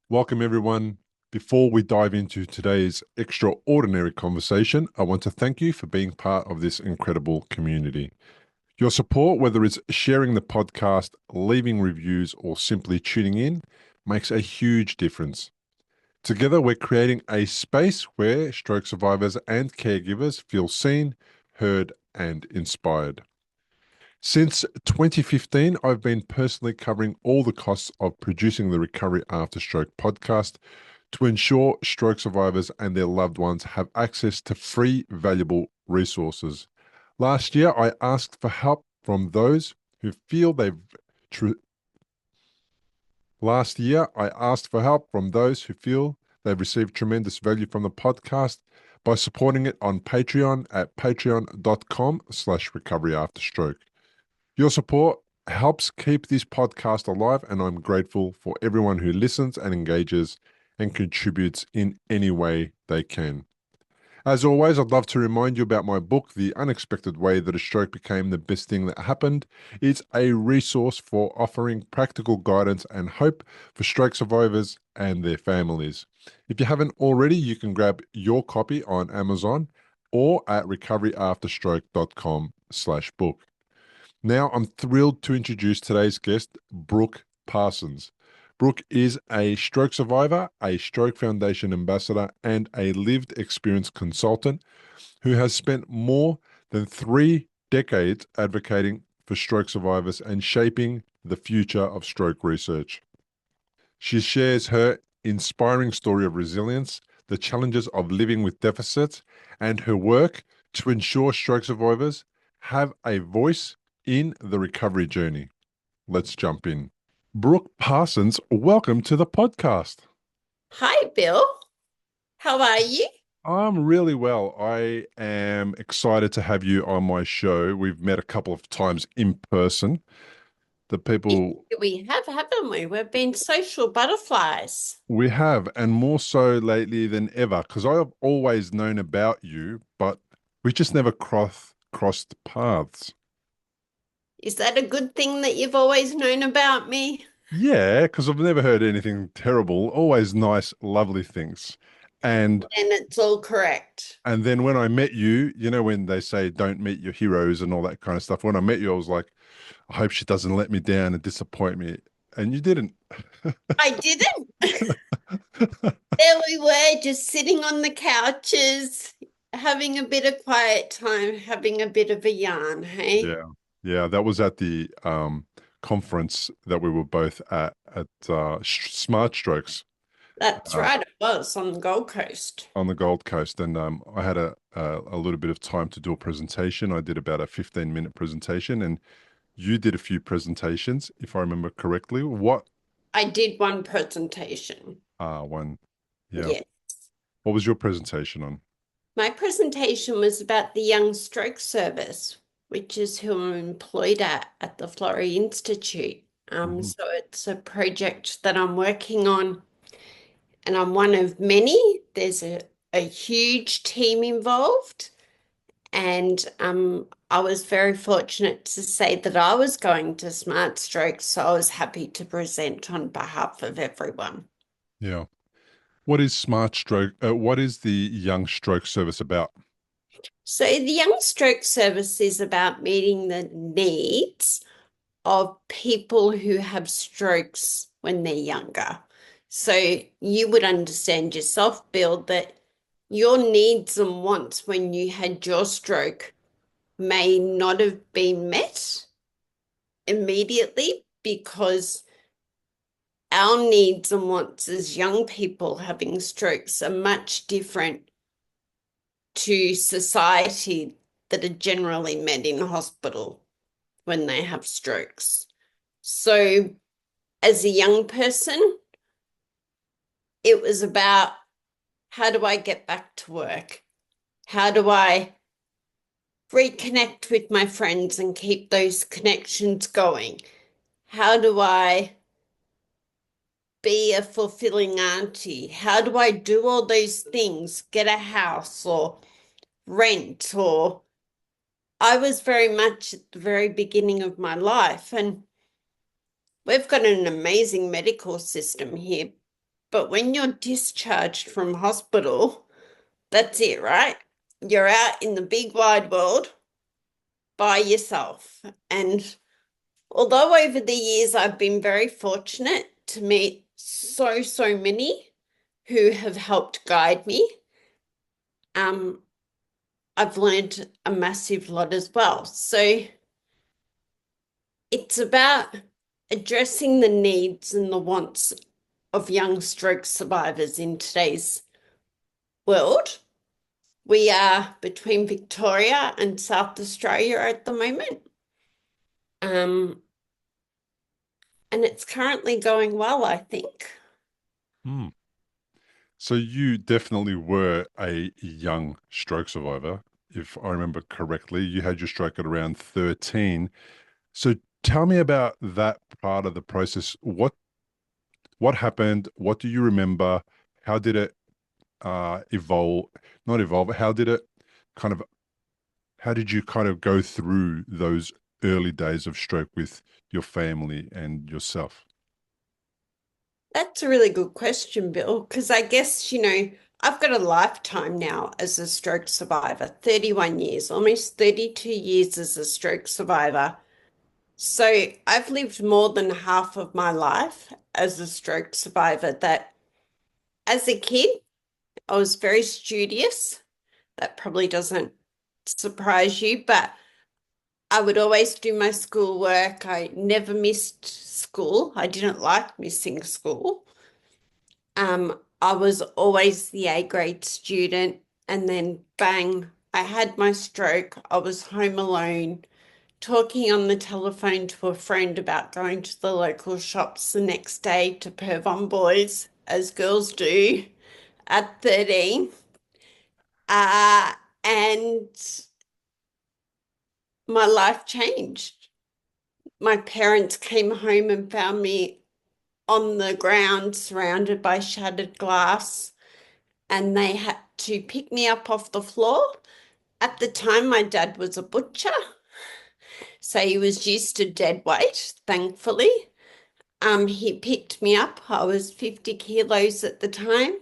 Welcome, everyone. Before we dive into today's extraordinary conversation, I want to thank you for being part of this incredible community. Your support, whether it's sharing the podcast, leaving reviews, or simply tuning in, makes a huge difference. Together, we're creating a space where stroke survivors and caregivers feel seen, heard, and inspired. Since 2015, I've been personally covering all the costs of producing the Recovery After Stroke podcast to ensure stroke survivors and their loved ones have access to free, valuable resources. Last year, I asked for help from those who feel they've tr- Last year, I asked for help from those who feel they've received tremendous value from the podcast by supporting it on Patreon at patreon.com/recovery after stroke. Your support helps keep this podcast alive, and I'm grateful for everyone who listens and engages and contributes in any way they can. As always, I'd love to remind you about my book, The Unexpected Way That a Stroke Became the Best Thing That Happened. It's a resource for offering practical guidance and hope for stroke survivors and their families. If you haven't already, you can grab your copy on Amazon or at recoveryafterstroke.com/book. Now, I'm thrilled to introduce today's guest, Brooke Parsons. Brooke is a stroke survivor, a Stroke Foundation ambassador, and a lived experience consultant who has spent more than 3 decades advocating for stroke survivors and shaping the future of stroke research. She shares her inspiring story of resilience, the challenges of living with deficits, and her work to ensure stroke survivors have a voice in the recovery journey. Let's jump in. Brooke Parsons, welcome to the podcast. Hi, Bill. How are you? I'm really well. I am excited to have you on my show. We've met a couple of times in person. The Yes, people we have, haven't we? We've been social butterflies. we have, and more so lately than ever, because I've always known about you, but we just never crossed paths. Is that a good thing that you've always known about me? Yeah, because I've never heard anything terrible, always nice, lovely things. And And it's all correct. and then when I met you, you know, when they say don't meet your heroes and all that kind of stuff, when I met you, I was like, I hope she doesn't let me down and disappoint me. And you didn't. I didn't. There we were, just sitting on the couches, having a bit of quiet time, having a bit of a yarn, hey? Yeah. Yeah, that was at the conference that we were both at Smart Strokes That's uh, right, it was on the Gold Coast. on the Gold Coast. And I had a little bit of time to do a presentation. I did about a 15-minute presentation, and you did a few presentations, if I remember correctly. What I did one presentation. one? Yeah. Yes. What was your presentation on? My presentation was about the Young Stroke Service, which is who I'm employed at the Florey Institute. Mhm. So it's a project that I'm working on, and I'm one of many. There's a huge team involved, and I was very fortunate to say that I was going to Smart Stroke, so I was happy to present on behalf of everyone. Yeah. What is Smart Stroke? What is the Young Stroke Service about? So the Young Stroke Service is about meeting the needs of people who have strokes when they're younger. So you would understand yourself, Bill, that your needs and wants when you had your stroke may not have been met immediately because our needs and wants as young people having strokes are much different to society that are generally met in hospital when they have strokes. So as a young person, it was about how do I get back to work? How do I reconnect with my friends and keep those connections going? How do I be a fulfilling auntie? How do I do all those things? Get a house or rent or I was very much at the very beginning of my life, and we've got an amazing medical system here, But when you're discharged from hospital, that's it, right? You're out in the big wide world by yourself. And although over the years I've been very fortunate to meet so many who have helped guide me, um, I've learned a massive lot as well. So it's about addressing the needs and the wants of young stroke survivors in today's world. We are between Victoria and South Australia at the moment. Um, and it's currently going well, I think. Hmm. So you definitely were a young stroke survivor, if I remember correctly. You had your stroke at around 13. So tell me about that part of the process. What happened? What do you remember? How did it evolve? Not evolve. How did it kind of? How did you kind of go through those early days of stroke with your family and yourself? That's a really good question, Bill, because I guess, I've got a lifetime now as a stroke survivor, 31 years, almost 32 years as a stroke survivor. So I've lived more than half of my life as a stroke survivor that as a kid, I was very studious. That probably doesn't surprise you, but I would always do my schoolwork. I never missed school. I didn't like missing school. I was always the A grade student, and then bang, I had my stroke. I was home alone, talking on the telephone to a friend about going to the local shops the next day to perv on boys, as girls do at 13. Uh, and my life changed. My parents came home and found me on the ground surrounded by shattered glass, and they had to pick me up off the floor. At the time, my dad was a butcher, so he was used to dead weight, thankfully. He picked me up. I was 50 kilos at the time.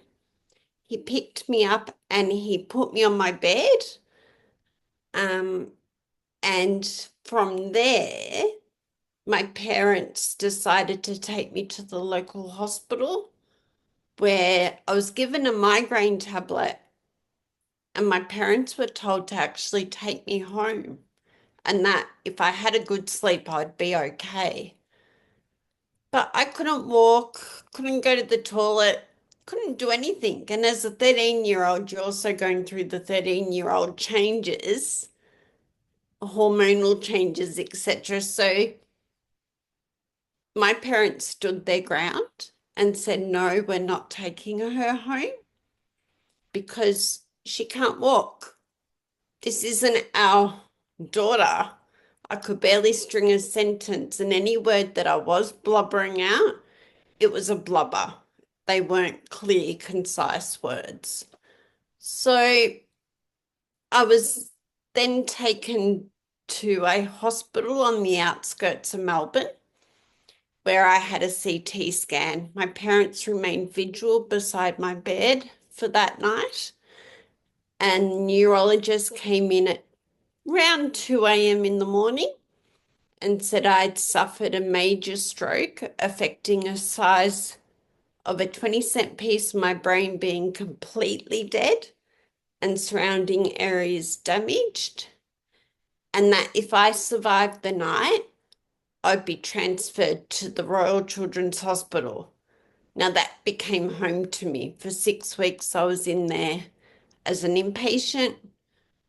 He picked me up and he put me on my bed. Um, and from there, my parents decided to take me to the local hospital where I was given a migraine tablet, and my parents were told to actually take me home and that if I had a good sleep, I'd be okay. But I couldn't walk, couldn't go to the toilet, couldn't do anything. And as a 13-year-old, you're also going through the 13-year-old changes, hormonal changes, etc. So my parents stood their ground and said, no, we're not taking her home because she can't walk. This isn't our daughter. I could barely string a sentence, and any word that I was blubbering out, it was a blubber. They weren't clear, concise words. So I was then taken to a hospital on the outskirts of Melbourne where I had a CT scan. My parents remained vigil beside my bed for that night, and neurologists came in at around 2 a.m. in the morning and said I'd suffered a major stroke affecting a size of a 20-cent piece, my brain being completely dead and surrounding areas damaged, and that if I survived the night, I'd be transferred to the Royal Children's Hospital. Now that became home to me. For 6 weeks, I was in there as an inpatient.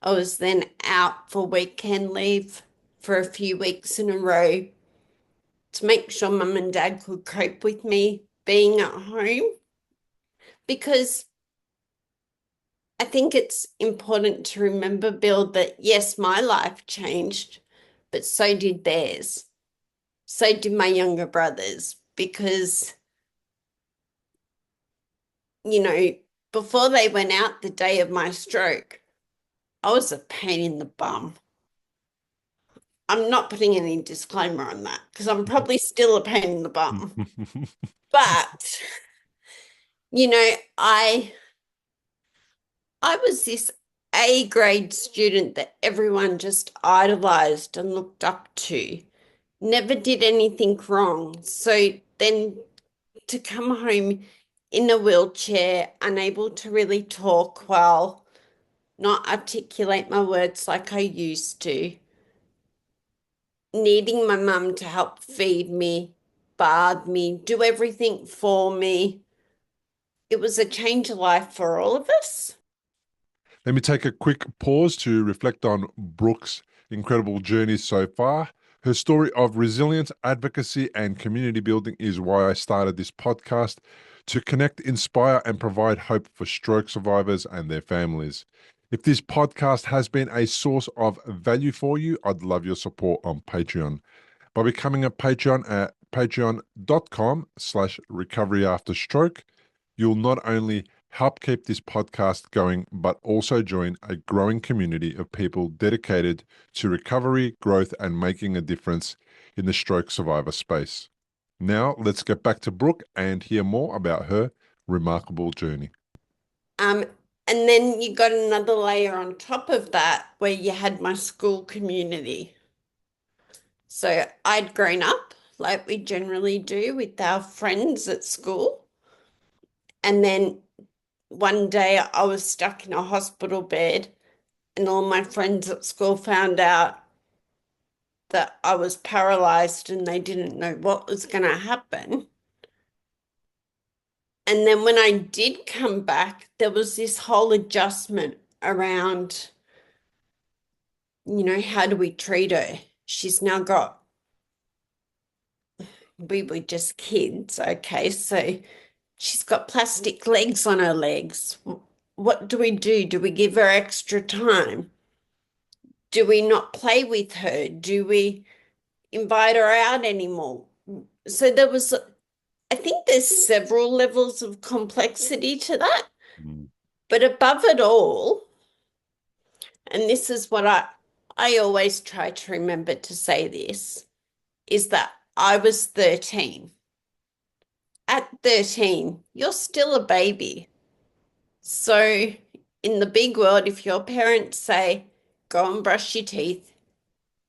I was then out for weekend leave for a few weeks in a row to make sure mum and dad could cope with me being at home, because I think it's important to remember, Bill, that yes, my life changed, but so did theirs. So did my younger brothers, because, you know, before they went out the day of my stroke, I was a pain in the bum. I'm not putting any disclaimer on that because I'm probably still a pain in the bum. But You know, I was this A grade student that everyone just idolized and looked up to. Never did anything wrong. So then to come home in a wheelchair, unable to really talk well, not articulate my words like I used to, needing my mum to help feed me, bathe me, do everything for me. It was a change of life for all of us. Let me take a quick pause to reflect on Brooke's incredible journey so far. Her story of resilience, advocacy, and community building is why I started this podcast to connect, inspire, and provide hope for stroke survivors and their families. If this podcast has been a source of value for you, I'd love your support on Patreon. By becoming a Patreon at patreon.com/recoveryafterstroke, you'll not only help keep this podcast going, but also join a growing community of people dedicated to recovery, growth, and making a difference in the stroke survivor space. Now, let's get back to Brooke and hear more about her remarkable journey. Um, and then you got another layer on top of that where you had my school community. So I'd grown up like we generally do with our friends at school. And then one day I was stuck in a hospital bed, and all my friends at school found out that I was paralyzed and they didn't know what was going to happen. And then when I did come back, there was this whole adjustment around, how do we treat her? She's now got, we were just kids, okay? So she's got plastic legs on her legs. What do we do? Do we give her extra time? Do we not play with her? Do we invite her out anymore? So I think there's several levels of complexity to that. Mm. But above it all, and this is what I always try to remember to say this, is that I was 13. At 13, you're still a baby. So in the big world, if your parents say, go and brush your teeth,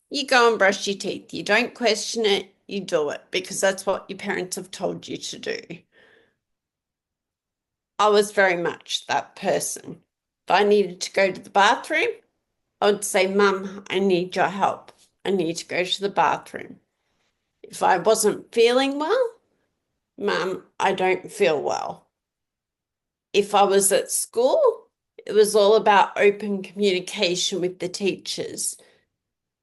you go and brush your teeth. You don't question it, you do it because that's what your parents have told you to do. I was very much that person. If I needed to go to the bathroom, I would say, Mum, I need your help. I need to go to the bathroom. If I wasn't feeling well, Mum, I don't feel well. If I was at school, it was all about open communication with the teachers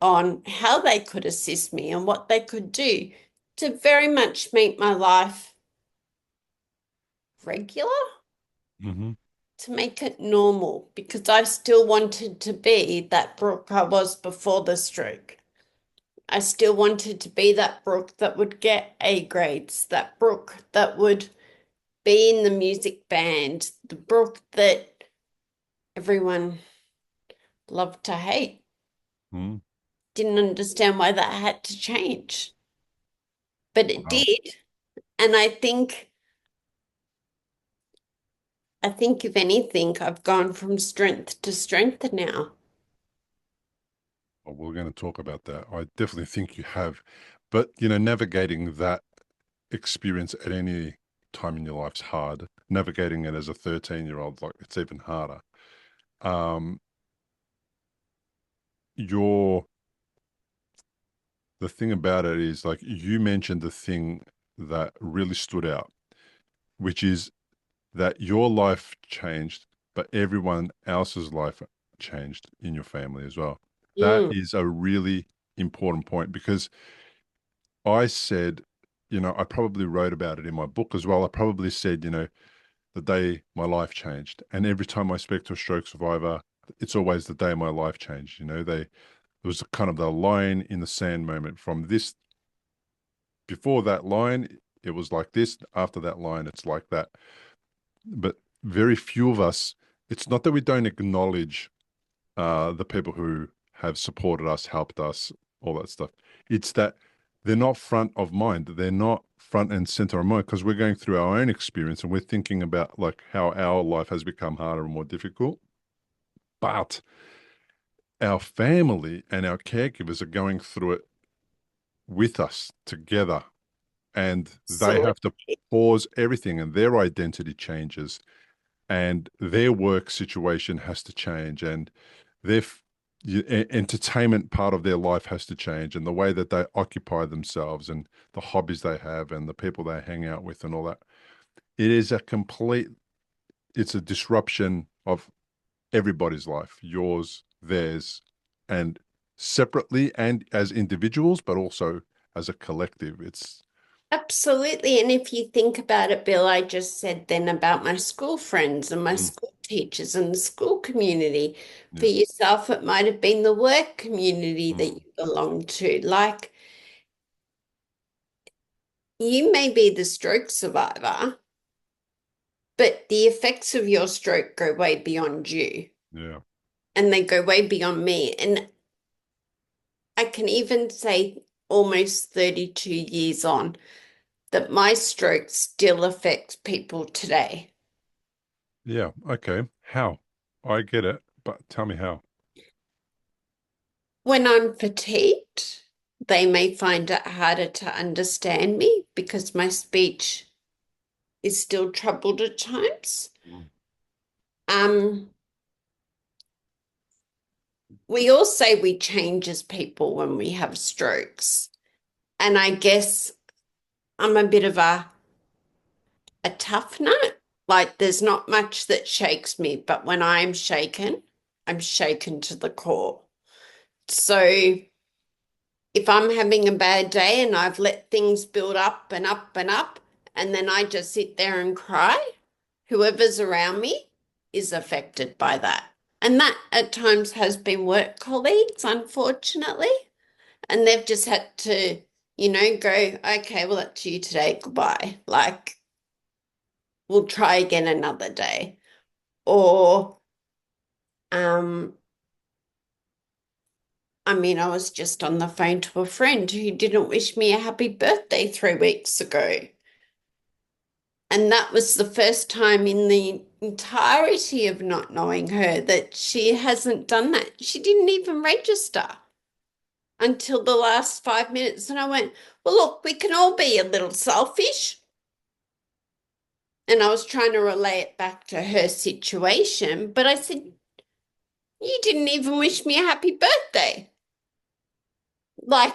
on how they could assist me and what they could do to very much make my life regular, Mm-hmm. to make it normal, because I still wanted to be that Brooke I was before the stroke. I still wanted to be that Brooke that would get A grades, that Brooke that would be in the music band, the Brooke that everyone loved to hate. Mm. Didn't understand why that had to change, but it Wow. did. And I think if anything, I've gone from strength to strength now. Well, we're going to talk about that. I definitely think you have. But, navigating that experience at any time in your life's hard. Navigating it as a 13-year-old, like it's even harder. Um, your the thing about it is like you mentioned the thing that really stood out, which is that your life changed, but everyone else's life changed in your family as well. That Mm, is a really important point because I said, I probably wrote about it in my book as well. I probably said, the day my life changed. And every time I speak to a stroke survivor, it's always the day my life changed. There was kind of the line in the sand moment from this, before that line, it was like this. After that line, it's like that. But very few of us, it's not that we don't acknowledge the people who have supported us, helped us, all that stuff. It's that they're not front of mind. They're not front and center of mind because we're going through our own experience and we're thinking about like how our life has become harder and more difficult. But our family and our caregivers are going through it with us together, and they Absolutely. have to pause everything, and their identity changes, and their work situation has to change, and their entertainment part of their life has to change, and the way that they occupy themselves, and the hobbies they have, and the people they hang out with, and all that. It is a complete, it's a disruption of everybody's life, yours, theirs, and separately and as individuals, but also as a collective. It's Absolutely. And if you think about it, Bill, I just said then about my school friends and my mm, school teachers and the school community. For yeah, yourself, it might have been the work community that mm, you belong to. Like, you may be the stroke survivor, but the effects of your stroke go way beyond you yeah, and they go way beyond me. And I can even say almost 32 years on that my stroke still affects people today. yeah. Okay. How? I get it, but tell me how. When I'm fatigued, they may find it harder to understand me because my speech is still troubled at times. Mm. Um, we all say we change as people when we have strokes. And I guess I'm a bit of a tough nut. Like there's not much that shakes me, but when I'm shaken to the core. So if I'm having a bad day and I've let things build up and up and up, and then I just sit there and cry, whoever's around me is affected by that. And that at times has been work colleagues, unfortunately. And they've just had to, go, okay, well, that's you today. Goodbye. Like, we'll try again another day. Or, um, I mean, I was just on the phone to a friend who didn't wish me a happy birthday 3 weeks ago. And that was the first time in the entirety of not knowing her that she hasn't done that. She didn't even register until the last 5 minutes. And I went, well, look, we can all be a little selfish. And I was trying to relay it back to her situation. But I said, you didn't even wish me a happy birthday. Like,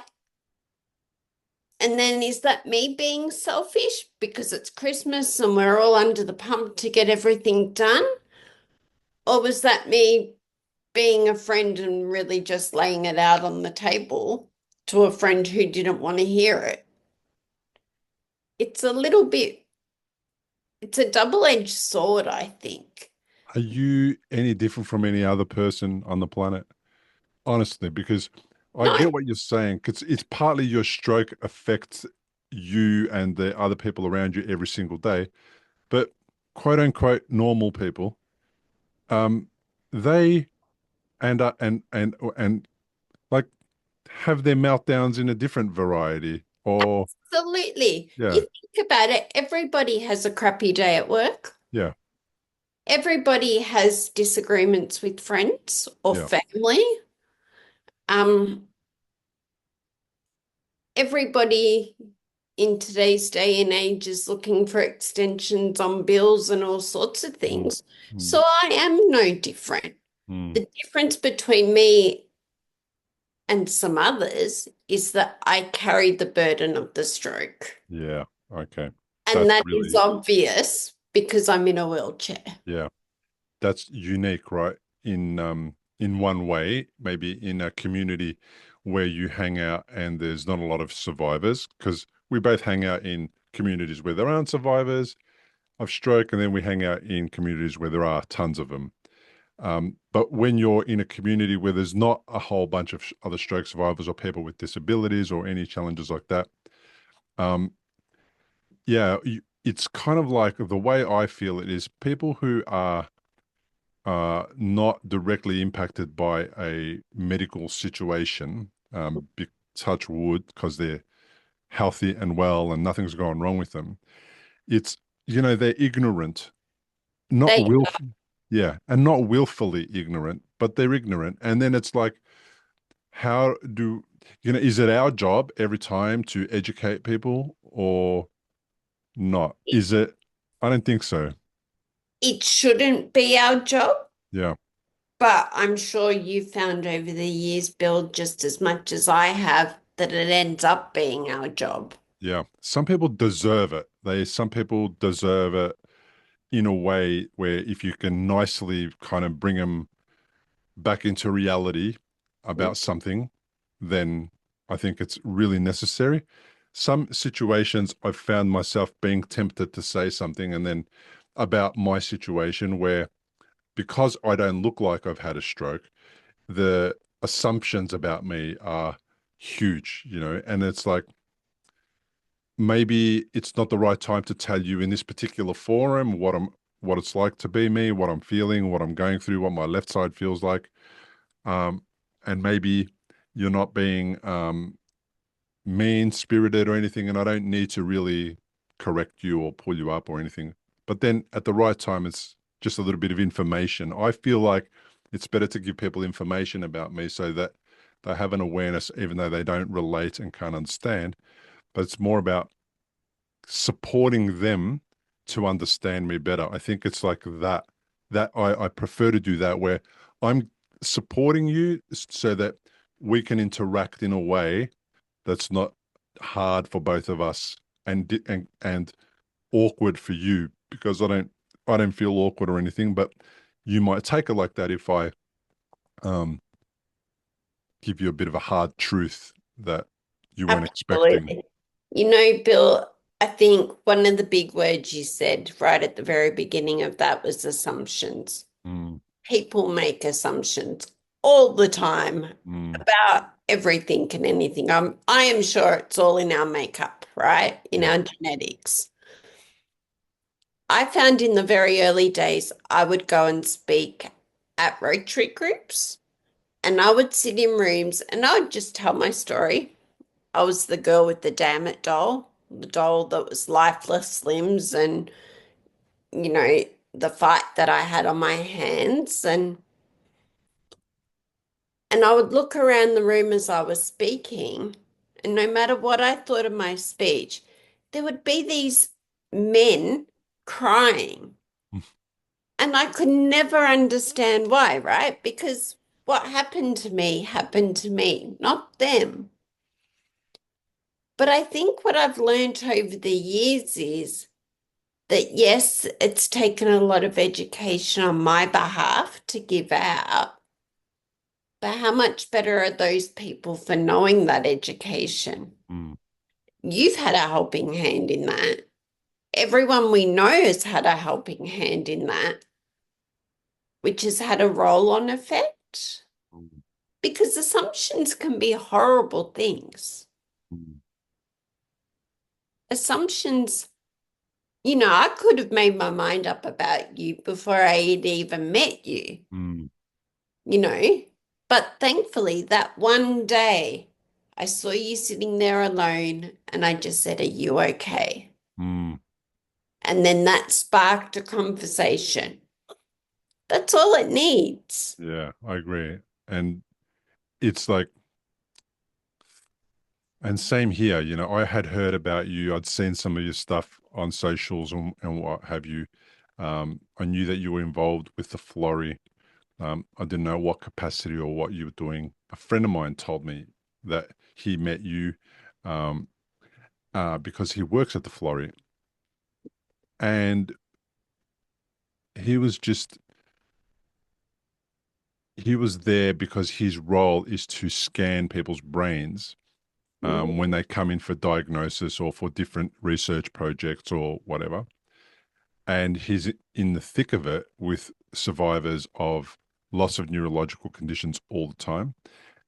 and then is that me being selfish because it's Christmas and we're all under the pump to get everything done? Or was that me being a friend and really just laying it out on the table to a friend who didn't want to hear it? It's a little bit, it's a double-edged sword, I think. Are you any different from any other person on the planet? Honestly, because I No, get what you're saying, because it's partly your stroke affects you and the other people around you every single day, but quote unquote normal people, um, they and like have their meltdowns in a different variety, or absolutely. yeah, You think about it, everybody has a crappy day at work. yeah, Everybody has disagreements with friends or yeah, family. Um, Everybody in today's day and age is looking for extensions on bills and all sorts of mm, things. mm, So I am no different. mm, The difference between me and some others is that I carry the burden of the stroke. yeah, okay, And that's that is really, obvious because I'm in a wheelchair. yeah, that's unique, right? In one way, maybe in a community where you hang out and there's not a lot of survivors, because we both hang out in communities where there aren't survivors of stroke, and then we hang out in communities where there are tons of them. But when you're in a community where there's not a whole bunch of other stroke survivors or people with disabilities or any challenges like that, um, yeah, it's kind of like the way I feel it is people who are not directly impacted by a medical situation, touch wood, because they're healthy and well and nothing's gone wrong with them. It's, they're ignorant, not They will, yeah, and not willfully ignorant, but they're ignorant. And then it's like, how do, is it our job every time to educate people or not? Is it? I don't think so. it shouldn't be our job, Yeah. but I'm sure you found over the years, Bill, just as much as I have, that it ends up being our job. Yeah. Some people deserve it. Some people deserve it in a way where if you can nicely kind of bring them back into reality about something, then I think it's really necessary. Some situations I've found myself being tempted to say something and then about my situation where because I don't look like I've had a stroke, the assumptions about me are huge, and it's like maybe it's not the right time to tell you in this particular forum what it's like to be me, what I'm feeling, what I'm going through, what my left side feels like. And maybe you're not being mean spirited or anything, and I don't need to really correct you or pull you up or anything. But then at the right time, it's just a little bit of information. I feel like it's better to give people information about me so that they have an awareness, even though they don't relate and can't understand. But it's more about supporting them to understand me better. I think it's like that. I prefer to do that where I'm supporting you so that we can interact in a way that's not hard for both of us and awkward for you because I don't feel awkward or anything, but you might take it like that if I um give you a bit of a hard truth that you weren't expecting. Absolutely. You know, Bill, I think one of the big words you said right at the very beginning of that was assumptions. Mm, People make assumptions all the time mm, about everything and anything. I am sure it's all in our makeup, right? In yeah. our genetics. I found in the very early days, I would go and speak at Rotary groups and I would sit in rooms and I would just tell my story. I was the girl with the damn it doll, the doll that was lifeless limbs and, you know, the fight that I had on my hands and I would look around the room as I was speaking, and no matter what I thought of my speech, there would be these men crying. And I could never understand why, right? Because what happened to me, not them. But I think what I've learned over the years is that yes, it's taken a lot of education on my behalf to give out, but how much better are those people for knowing that education? Mm, You've had a helping hand in that. Everyone we know has had a helping hand in that, which has had a roll on effect mm, because assumptions can be horrible things. mm, Assumptions, I could have made my mind up about you before I had even met you, mm, you know. But thankfully, that one day I saw you sitting there alone and I just said, "Are you okay?" mm. And then that sparked a conversation. That's all it needs. Yeah, I agree. And it's like, and same here, I had heard about you. I'd seen some of your stuff on socials and what have you. I knew that you were involved with the Florrie. I didn't know what capacity or what you were doing. A friend of mine told me that he met you um, because he works at the Florrie. And he was just, he was there because his role is to scan people's brains when they come in for diagnosis or for different research projects or whatever. And he's in the thick of it with survivors of loss of neurological conditions all the time.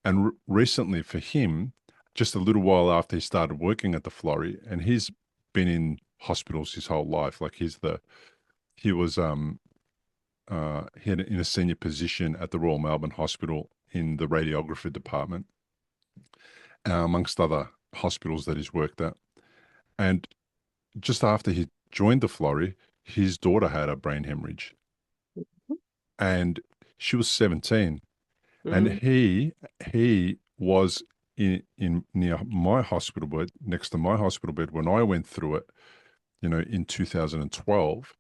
And recently for him, just a little while after he started working at the Florrie, and he's been in hospitals his whole life. Like he was he had in a senior position at the Royal Melbourne Hospital in the radiography department, amongst other hospitals that he's worked at. And just after he joined the Florey, his daughter had a brain hemorrhage, and she was 17. And Mm. he was in near my hospital bed, next to my hospital bed when I went through it, in 2012.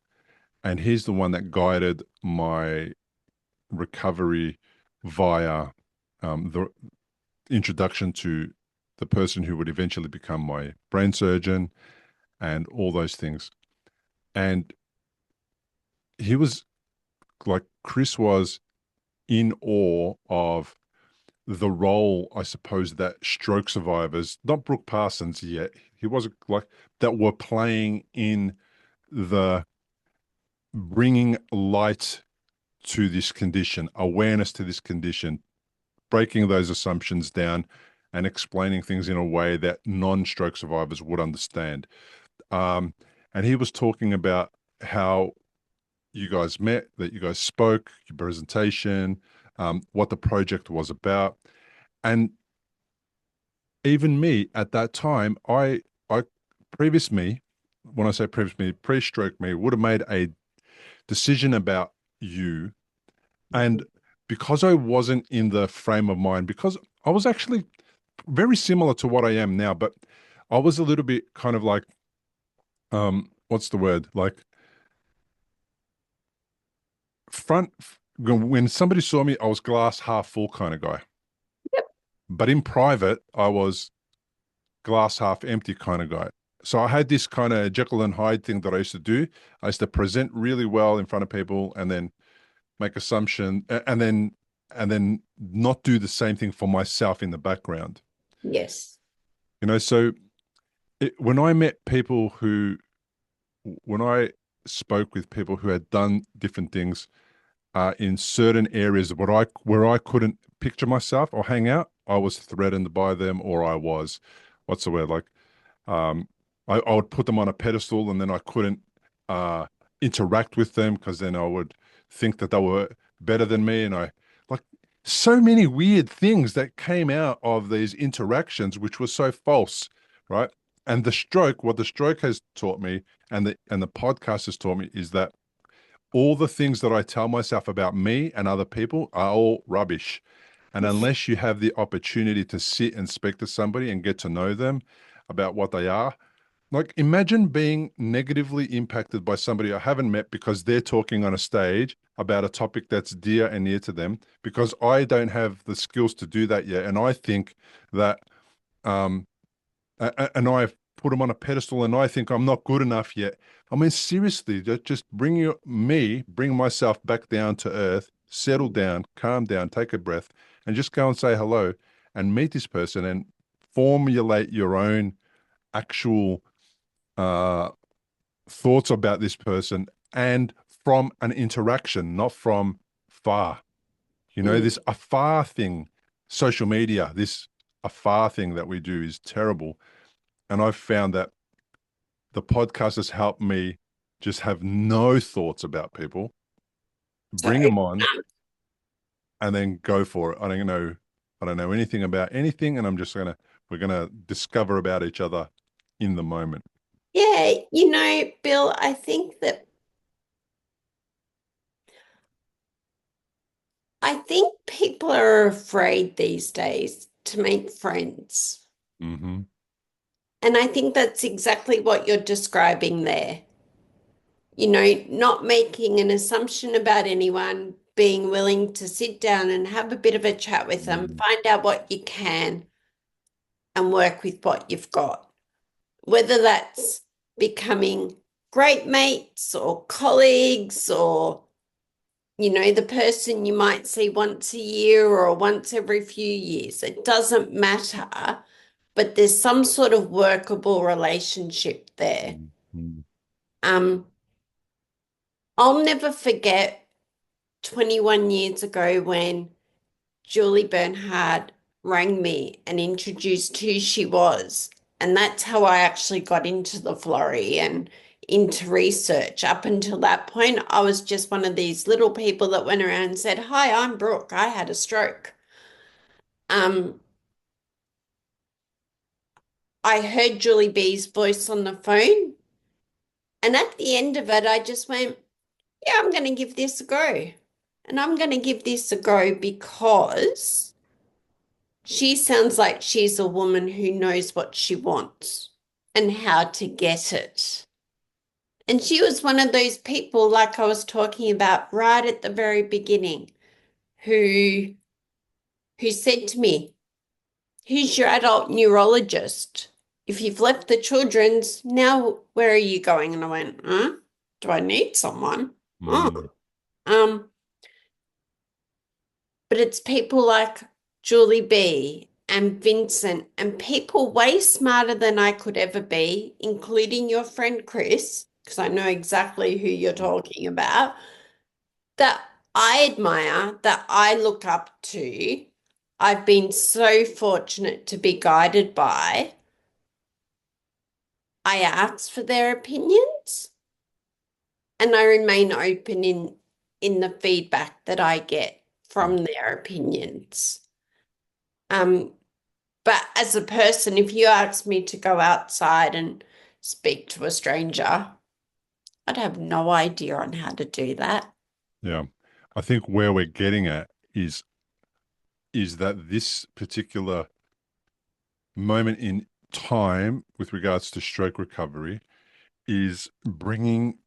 And he's the one that guided my recovery via the introduction to the person who would eventually become my brain surgeon and all those things. And he was like, Chris was in awe of the role, I suppose, that stroke survivors, not Brooke Parsons yet, he wasn't like that, were playing in the bringing light to this condition, awareness to this condition, breaking those assumptions down and explaining things in a way that non-stroke survivors would understand. Um, and he was talking about how you guys met, that you guys spoke, your presentation, what the project was about. And even me at that time, I previous me, when I say previous me, pre-stroke me, would have made a decision about you. And because I wasn't in the frame of mind, because I was actually very similar to what I am now, but I was a little bit kind of like, what's the word? Like front, when somebody saw me, I was glass half full kind of guy. Yep. But in private, I was glass half empty kind of guy. So I had this kind of Jekyll and Hyde thing that I used to do. I used to present really well in front of people and then make assumption and then not do the same thing for myself in the background. Yes. So when I met people who, when I spoke with people who had done different things in certain areas where I couldn't picture myself or hang out, I was threatened by them, or I was, what's the word, like, um, I would put them on a pedestal, and then I couldn't uh, interact with them because then I would think that they were better than me. And I, like, so many weird things that came out of these interactions, which were so false, right? And what the stroke has taught me, and the podcast has taught me, is that all the things that I tell myself about me and other people are all rubbish. And unless you have the opportunity to sit and speak to somebody and get to know them about what they are, like, imagine being negatively impacted by somebody I haven't met because they're talking on a stage about a topic that's dear and near to them, because I don't have the skills to do that yet. And I think that, um, and I've put them on a pedestal and I think I'm not good enough yet. I mean, seriously, just bring myself back down to earth, settle down, calm down, take a breath, and just go and say hello and meet this person and formulate your own actual uh, thoughts about this person, and from an interaction, not from far. Mm. This afar thing, social media, this afar thing that we do is terrible. And I've found that the podcast has helped me just have no thoughts about people, So bring them on, and then go for it. I don't know anything about anything, and we're gonna discover about each other in the moment. yeah, Bill, I think people are afraid these days to make friends. Mm-hmm. And I think that's exactly what you're describing there. Not making an assumption about anyone, being willing to sit down and have a bit of a chat with them, Mm-hmm. find out what you can and work with what you've got. Whether that's becoming great mates or colleagues, or the person you might see once a year or once every few years. It doesn't matter, but there's some sort of workable relationship there. Mm-hmm. Um, I'll never forget 21 years ago when Julie Bernhard rang me and introduced who she was. And that's how I actually got into the Florey and into research. Up until that point, I was just one of these little people that went around and said, "Hi, I'm Brooke. I had a stroke." Um, I heard Julie B's voice on the phone. And at the end of it, I just went, yeah, I'm going to give this a go. And I'm going to give this a go because she sounds like she's a woman who knows what she wants and how to get it. And she was one of those people, like I was talking about right at the very beginning, who said to me, "Who's your adult neurologist? If you've left the children's, now where are you going?" And I went, huh? Do I need someone? Mm, Oh. Um, but it's people like Julie B and Vincent and people way smarter than I could ever be, including your friend Chris, because I know exactly who you're talking about, that I admire, that I look up to. I've been so fortunate to be guided by. I ask for their opinions and I remain open in the feedback that I get mm, from their opinions. Um, but as a person, if you ask me to go outside and speak to a stranger, I'd have no idea on how to do that. yeah. I think where we're getting at is that this particular moment in time with regards to stroke recovery is bringing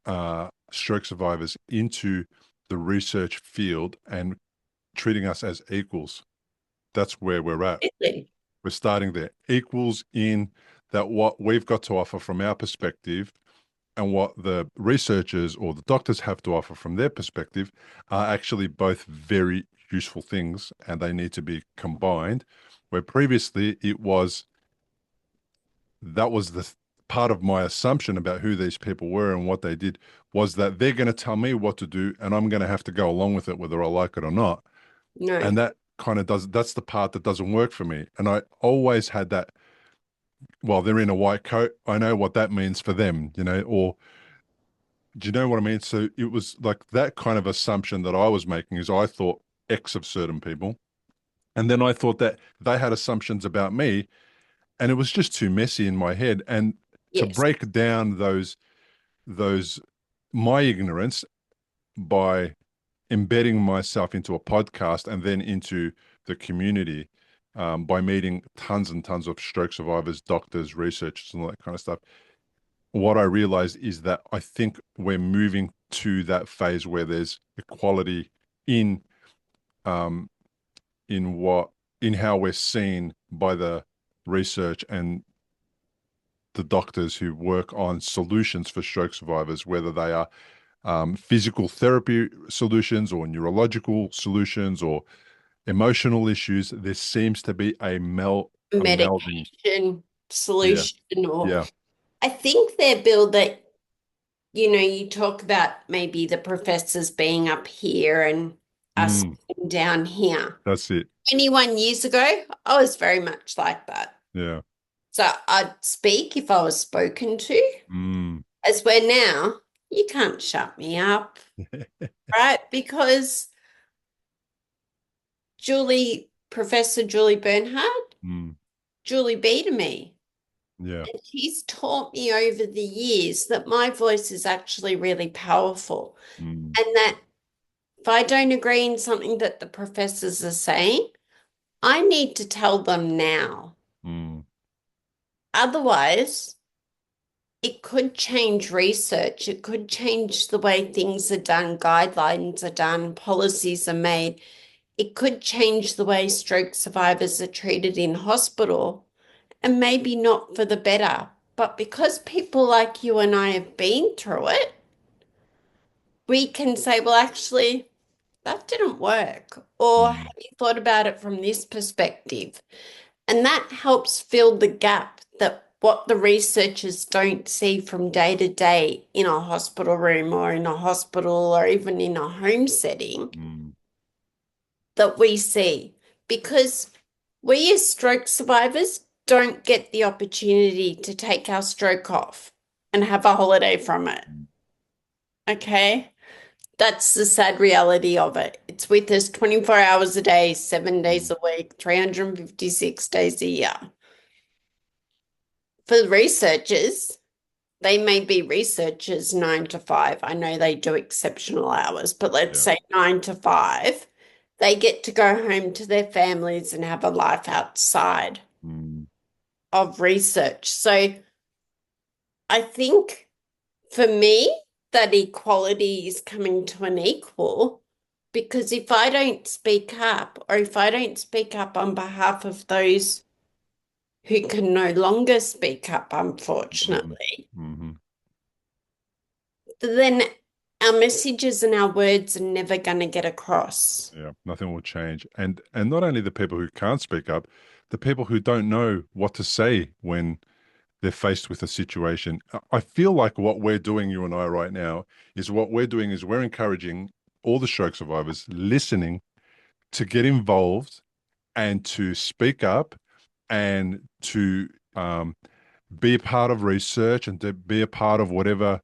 stroke survivors into the research field and treating us as equals. That's where we're at. Really? We're starting there. Equals in that what we've got to offer from our perspective and what the researchers or the doctors have to offer from their perspective are actually both very useful things and they need to be combined. Where previously it was that was the part of my assumption about who these people were and what they did was that they're going to tell me what to do and I'm going to have to go along with it whether I like it or not. No, And that kind of does that's the part that doesn't work for me. And I always had that, well, they're in a white coat. I know what that means for them, or do you know what I mean? So it was like that kind of assumption that I was making is I thought X of certain people. And then I thought that they had assumptions about me and it was just too messy in my head. And to yes, break down those my ignorance by embedding myself into a podcast and then into the community by meeting tons and tons of stroke survivors, doctors, researchers, and all that kind of stuff. What I realized is that I think we're moving to that phase where there's equality in um, in what in how we're seen by the research and the doctors who work on solutions for stroke survivors, whether they are physical therapy solutions or neurological solutions or emotional issues. There seems to be a melding. medication Yeah, solution, or yeah, I think they're built that, you talk about maybe the professors being up here and us mm, being down here. that's it. 21 years ago, I was very much like that. Yeah, So I'd speak if I was spoken to, mm, as where now you can't shut me up, right? Because Professor Julie Bernhardt, mm, Julie B to me. yeah, And she's taught me over the years that my voice is actually really powerful. mm, And that if I don't agree in something that the professors are saying, I need to tell them now. mm, Otherwise, it could change research. It could change the way things are done, guidelines are done, policies are made. It could change the way stroke survivors are treated in hospital, and maybe not for the better. But because people like you and I have been through it, we can say, well, actually, that didn't work. Or have mm, you thought about it from this perspective? And that helps fill the gap that what the researchers don't see from day to day in a hospital room or in a hospital or even in a home setting mm, that we see. Because we as stroke survivors don't get the opportunity to take our stroke off and have a holiday from it. mm, Okay. That's the sad reality of it. It's with us 24 hours a day, 7 days mm. a week, 356 days a year. For researchers, they may be researchers 9 to 5. I know they do exceptional hours, but let's Yeah. say 9 to 5. They get to go home to their families and have a life outside Mm, of research. So I think for me, that equality is coming to an equal because if I don't speak up, or if I don't speak up on behalf of those who can no longer speak up, mhm, unfortunately, mhm. then our messages and our words are never going to get across. Yeah, nothing will change. And not only the people who can't speak up, the people who don't know what to say when they're faced with a situation. I feel like what we're doing, you and I, right now, is what we're doing is we're encouraging all the stroke survivors listening to get involved and to speak up and to be a part of research and to be a part of whatever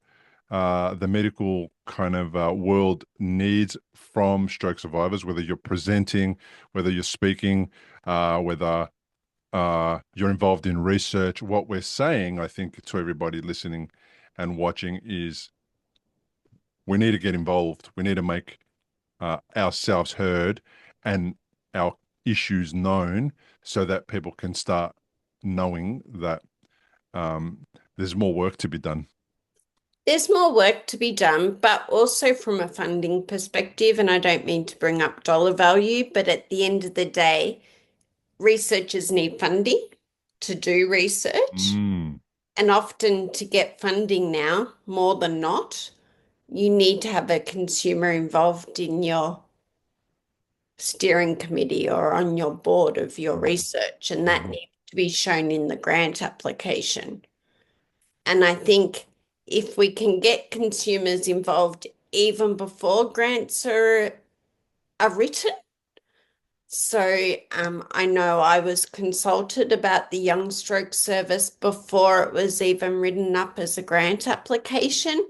the medical kind of world needs from stroke survivors, whether you're presenting, whether you're speaking, whether you're involved in research. What we're saying, I think, to everybody listening and watching is we need to get involved. We need to make ourselves heard and our issues known so that people can start knowing that there's more work to be done. There's more work to be done, but also from a funding perspective, and I don't mean to bring up dollar value, but at the end of the day, researchers need funding to do research. Mm, And often to get funding now, more than not, you need to have a consumer involved in your steering committee or on your board of your mhm, research, and that mhm, needs to be shown in the grant application. And I think if we can get consumers involved even before grants are written. So I know I was consulted about the Young Stroke Service before it was even written up as a grant application.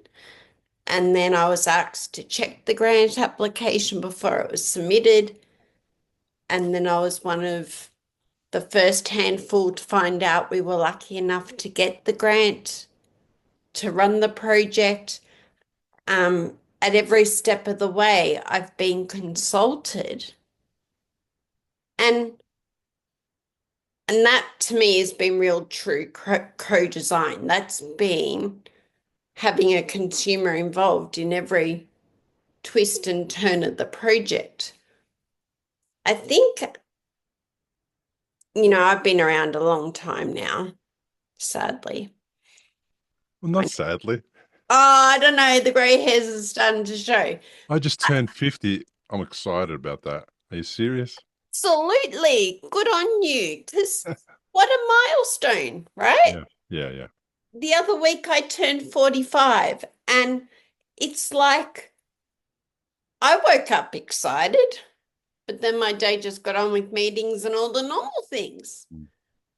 And then I was asked to check the grant application before it was submitted. And then I was one of the first handful to find out we were lucky enough to get the grant to run the project. At every step of the way, I've been consulted. And and that to me has been real true co-design. That's been having a consumer involved in every twist and turn of the project. I think, I've been around a long time now, sadly. well, not I, sadly. I don't know, the grey hairs are starting to show. I just turned 50. I'm excited about that. Are you serious? Absolutely. Good on you. Because what a milestone, right? Yeah, yeah, yeah. The other week I turned 45, and it's like I woke up excited, but then my day just got on with meetings and all the normal things. Mm,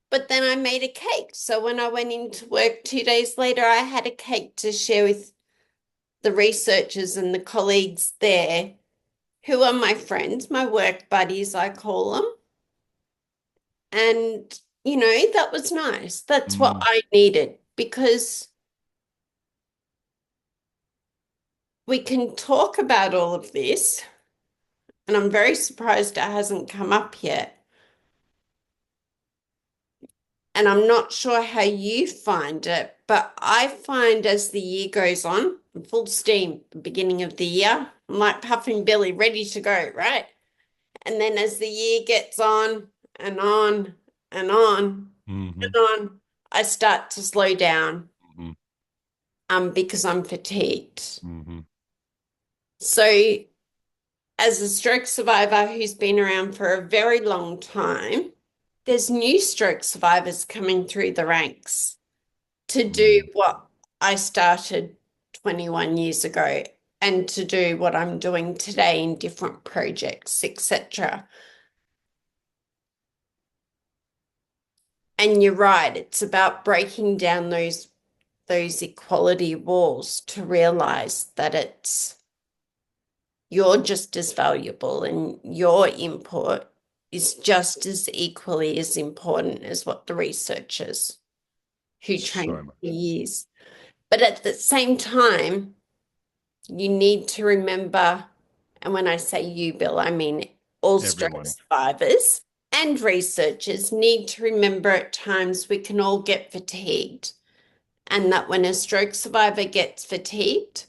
But then I made a cake. So when I went into work 2 days later, I had a cake to share with the researchers and the colleagues there who are my friends, my work buddies, I call them. And, that was nice. That's what mm, I needed because we can talk about all of this. And I'm very surprised it hasn't come up yet. And I'm not sure how you find it, but I find as the year goes on, I'm full steam, the beginning of the year, I'm like puffing Billy, ready to go, right? And then as the year gets on and on and on mhm, and on, I start to slow down mhm, because I'm fatigued. mhm. So as a stroke survivor who's been around for a very long time, there's new stroke survivors coming through the ranks to do Mm. what I started 21 years ago and to do what I'm doing today in different projects, etc. And you're right, it's about breaking down those equality walls to realize that you're just as valuable and your input is just as equally as important as what the researchers who trained So much. for years. But at the same time, you need to remember, and when I say you, Bill, I mean all stroke Everyone. survivors and researchers need to remember at times we can all get fatigued, and that when a stroke survivor gets fatigued,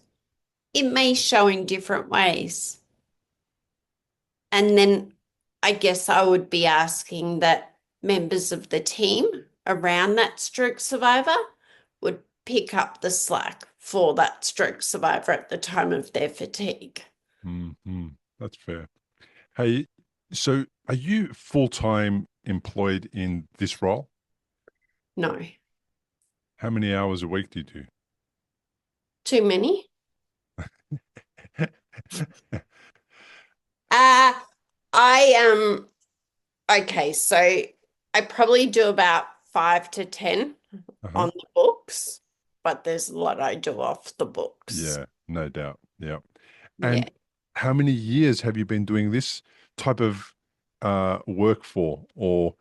it may show in different ways. And then I guess I would be asking that members of the team around that stroke survivor would pick up the slack for that stroke survivor at the time of their fatigue. Mm-hmm. That's fair. Hey, so are you full-time employed in this role? No, How many hours a week do you too many. do? Uh, I okay, so I probably do about 5 to 10 Uh-huh. on the books, but there's a lot I do off the books. Yeah, no doubt. Yeah. Yeah. And how many years have you been doing this type of work for, or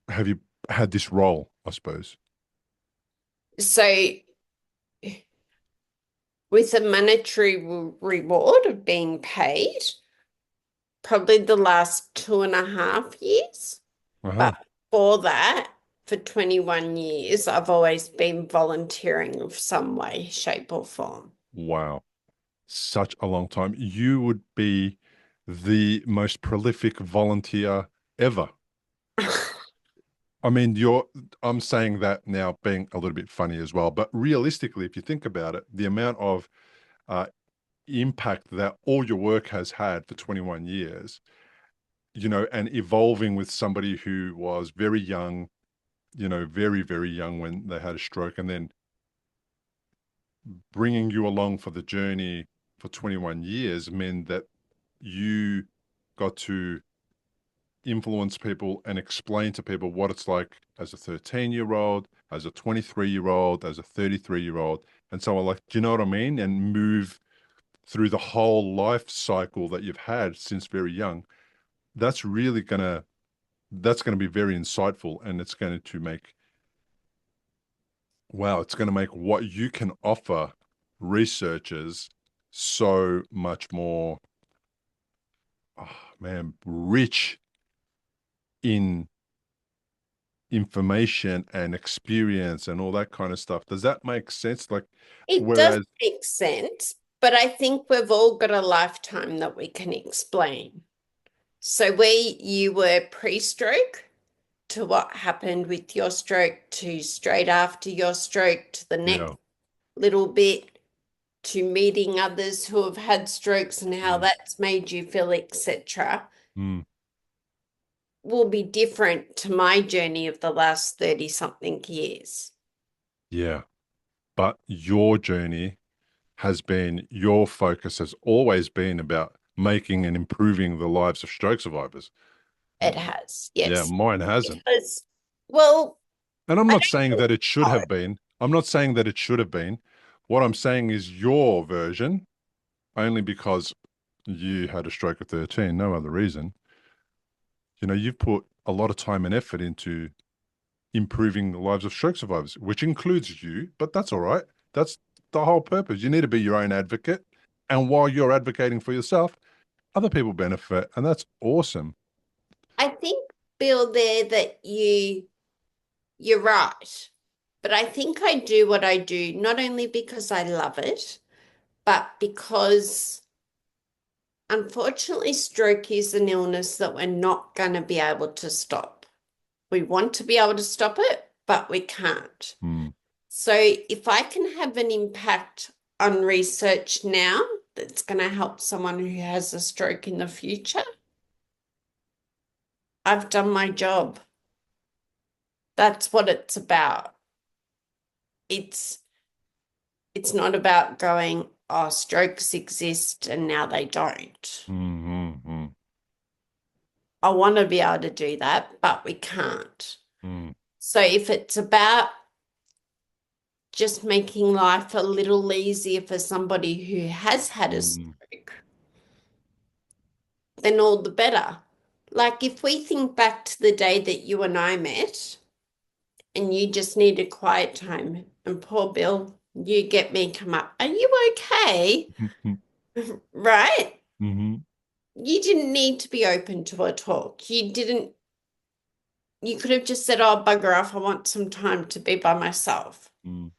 have you had this role, I suppose? So with a monetary reward of being paid, probably the last 2.5 years. Uh-huh. But for that, for 21 years, I've always been volunteering of some way, shape, or form. Wow. Such a long time. You would be the most prolific volunteer ever. I mean, I'm saying that now being a little bit funny as well, but realistically, if you think about it, the amount of uh, impact that all your work has had for 21 years, and evolving with somebody who was very young, very, very young when they had a stroke, and then bringing you along for the journey for 21 years meant that you got to influence people and explain to people what it's like as a 13-year-old, as a 23-year-old, as a 33-year-old, and so on. Like, do you know what I mean? And move through the whole life cycle that you've had since very young. That's really that's gonna be very insightful, and it's going to make wow, it's going to make what you can offer researchers so much more, oh, man, rich in information and experience and all that kind of stuff. Does that make sense? Like, It does whereas, make sense, but I think we've all got a lifetime that we can explain. So where you were pre-stroke to what happened with your stroke to straight after your stroke to the next yeah, little bit to meeting others who have had strokes and how mm, that's made you feel, etc., mm, will be different to my journey of the last 30 something years. yeah. But your journey has been, your focus has always been about making and improving the lives of stroke survivors. It has, Yeah, yes. mine hasn't. Because, well, And I'm I not saying don't that it should know. have been. I'm not saying that it should have been. What I'm saying is your version, only because you had a stroke at 13, no other reason. You've put a lot of time and effort into improving the lives of stroke survivors, which includes you, but that's all right. That's the whole purpose. You need to be your own advocate. And while you're advocating for yourself, other people benefit. And that's awesome. I think, Bill, there that you're right. But I think I do what I do not only because I love it, but because unfortunately stroke is an illness that we're not going to be able to stop. We want to be able to stop it, but we can't. Hmm. So if I can have an impact on research now that's going to help someone who has a stroke in the future, I've done my job. That's what it's about. It's it's not about going, oh, strokes exist and now they don't. Hmm. Hmm. I want to be able to do that, but we can't. Hmm. So if it's about just making life a little easier for somebody who has had a Hmm. stroke, then all the better. Like if we think back to the day that you and I met, and you just needed quiet time. And poor Bill, you get me come up. Are you okay? Right? Hmm. You didn't need to be open to a talk. You could have just said, oh, bugger off. I want some time to be by myself. Mm.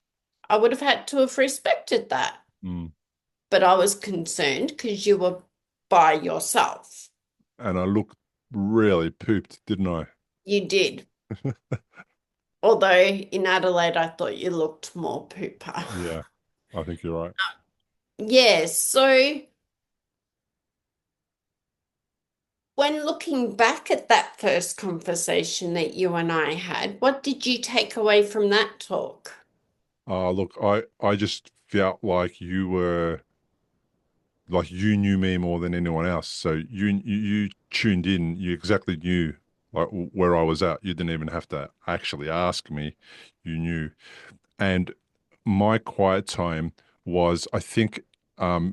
I would have had to have respected that. Mm. But I was concerned because you were by yourself. And I looked really pooped, didn't I? You did. Although in Adelaide, I thought you looked more pooper. Yeah, I think you're right. Yes. So when looking back at that first conversation that you and I had, what did you take away from that talk? Look, I just felt like you knew me more than anyone else. So you tuned in. You exactly knew like where I was at. You didn't even have to actually ask me. You knew. And my quiet time was, I think, i-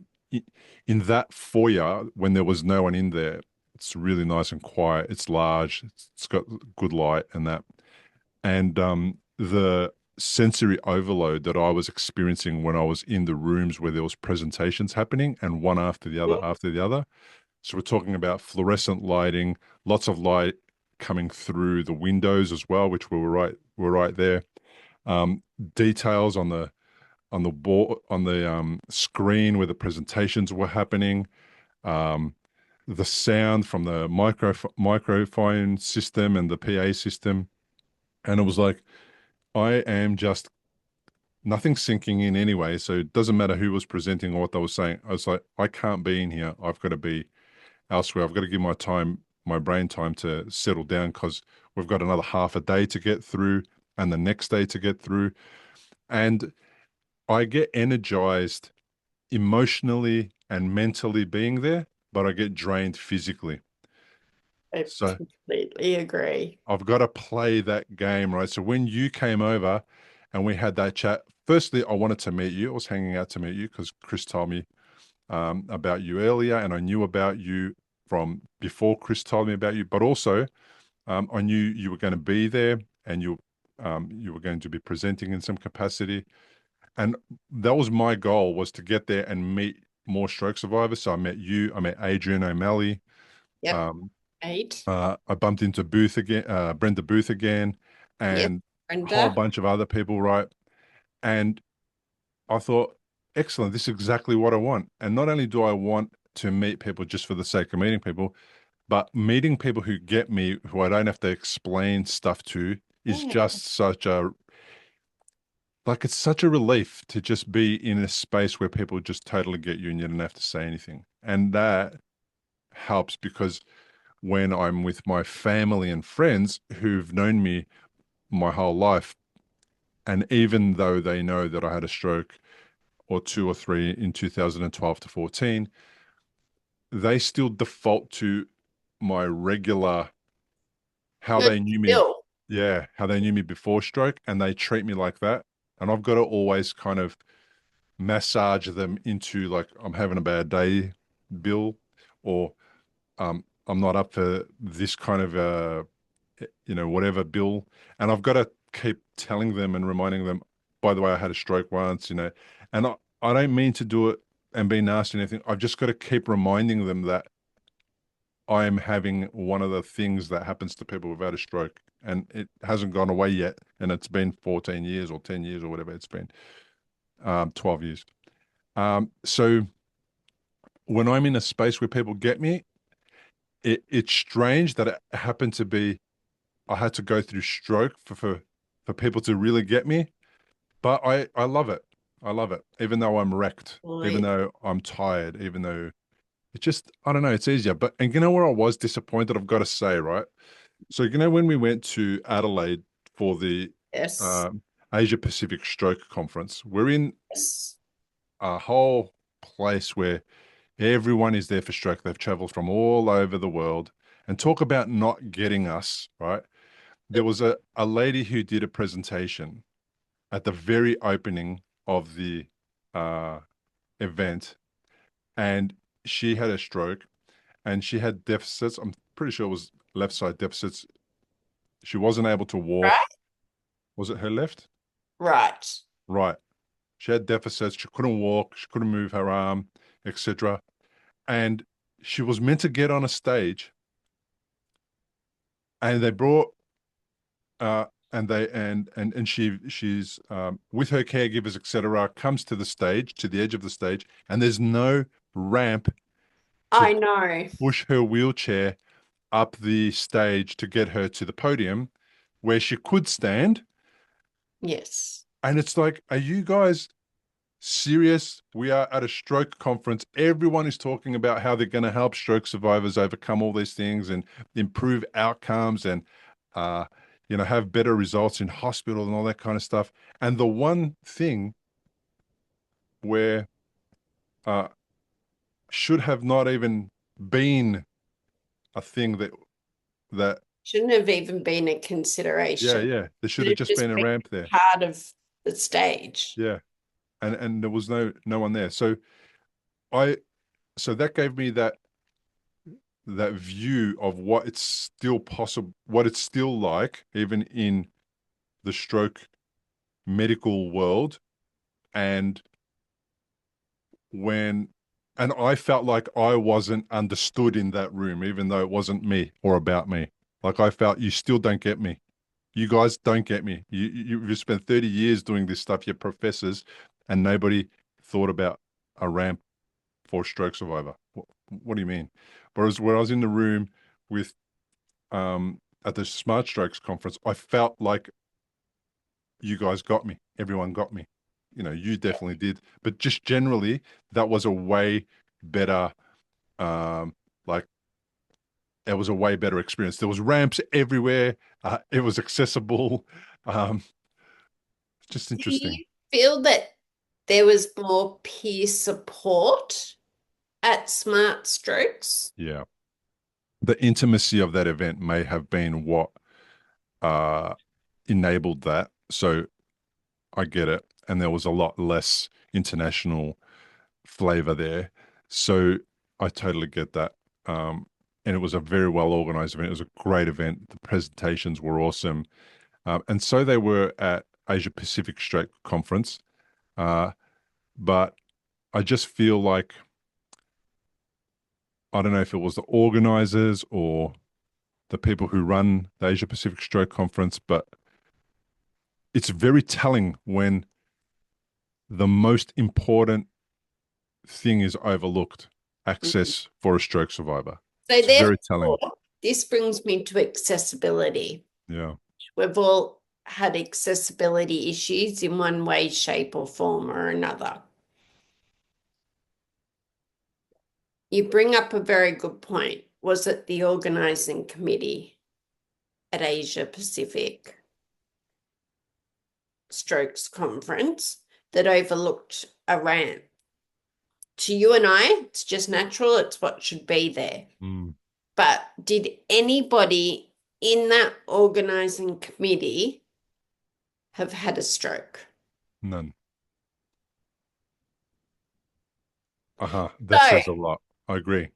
in that foyer when there was no one in there. It's really nice and quiet. It's large. It's got good light and that. And the sensory overload that I was experiencing when I was in the rooms where there was presentations happening and one after the other after the other. So we're talking about fluorescent lighting, lots of light coming through the windows as well, which were right there. Um, Details on the board on the screen where the presentations were happening. Um, the sound from the microphone system and the PA system, and it was like I am just nothing sinking in anyway. So it doesn't matter who was presenting or what they were saying. I was like, I can't be in here. I've got to be elsewhere. I've got to give my brain time to settle down because we've got another half a day to get through and the next day to get through. And I get energized emotionally and mentally being there, but I get drained physically. I So completely agree. I've got to play that game, right? So when you came over and we had that chat, firstly, I wanted to meet you. I was hanging out to meet you because Chris told me about you earlier, and I knew about you from before Chris told me about you. But also, I knew you were going to be there, and you were going to be presenting in some capacity, and that was my goal was to get there and meet more stroke survivors. So I met you, I met Adrian O'Malley. Yep. Um, 8. I bumped into Booth again, Brenda Booth again, Yep. and a whole Brenda. bunch of other people, right? And I thought, excellent, this is exactly what I want. And not only do I want to meet people just for the sake of meeting people, but meeting people who get me, who I don't have to explain stuff to, is Yeah. just it's such a relief to just be in a space where people just totally get you and you don't have to say anything. And that helps because when I'm with my family and friends who've known me my whole life, and even though they know that I had a stroke or two or three in 2012 to 14, they still default to my regular, how No, they knew me. Bill. Yeah, how they knew me before stroke, and they treat me like that. And I've got to always kind of massage them into like, I'm having a bad day, Bill, or I'm not up for this kind of whatever, Bill. And I've got to keep telling them and reminding them, by the way, I had a stroke once, and I don't mean to do it and be nasty or anything. I've just got to keep reminding them that I'm having one of the things that happens to people who've had a stroke, and it hasn't gone away yet. And it's been 14 years or 10 years or whatever it's been, 12 years. So when I'm in a space where people get me, it's strange that it happened to be I had to go through stroke for people to really get me. But I love it. I love it. Even though I'm wrecked, even Right. though I'm tired, even though it's just I don't know, it's easier. But and you know where I was disappointed, I've got to say, right? So when we went to Adelaide for the Yes. um, Asia Pacific Stroke Conference, we're in Yes. a whole place where everyone is there for stroke. They've traveled from all over the world. And talk about not getting us, right? There was a lady who did a presentation at the very opening of the uh, event, and she had a stroke and she had deficits. I'm pretty sure it was left side deficits. She wasn't able to walk. Right? Was it her left? Right. Right. She had deficits. She couldn't walk. She couldn't move her arm, etc. And she was meant to get on a stage, and they brought and they and she's with her caregivers, etc. Comes to the stage, to the edge of the stage, and there's no ramp to I know. push her wheelchair up the stage to get her to the podium where she could stand. Yes. And it's like, are you guys serious? We are at a stroke conference. Everyone is talking about how they're going to help stroke survivors overcome all these things and improve outcomes and, uh, have better results in hospital and all that kind of stuff. And the one thing where uh, should have not even been a thing that Shouldn't have even been a yeah, consideration. yeah, there should Should have have just just been a been ramp there. part of the stage. Yeah, and there was no one there. I so that gave me that view of what it's still possible, what it's still like, even in the stroke medical world. And when, and I felt like I wasn't understood in that room, even though it wasn't me or about me. Like I felt, you still don't get me. You guys don't get me. You've spent 30 years doing this stuff, you're professors, and nobody thought about a ramp for a stroke survivor. What do you mean? Whereas when I was in the room with at the Smart Strokes conference, I felt like you guys got me. Everyone got me. You definitely did. But just generally, that was a way better, like it was a way better experience. There was ramps everywhere. It was accessible. Um, just Do interesting. you feel that there was more peer support at Smart Strokes? Yeah. The intimacy of that event may have been what uh, enabled that. So I get it. And there was a lot less international flavor there. So I totally get that. And it was a very well organized event. It was a great event. The presentations were awesome. And so they were at Asia Pacific Stroke Conference. But I just feel like, I don't know if it was the organizers or the people who run the Asia Pacific Stroke Conference, but it's very telling when the most important thing is overlooked: Mhm. access for a stroke survivor. So It's very telling. therefore, this brings me to accessibility. Yeah. We've all had accessibility issues in one way, shape, or form or another. You bring up a very good point. Was it the organizing committee at Asia Pacific Strokes Conference that overlooked a ramp? To you and I, it's just natural, it's what should be there. Mm, But did anybody in that organizing committee have had a stroke? none. Uh-huh. That So, says a lot. I agree.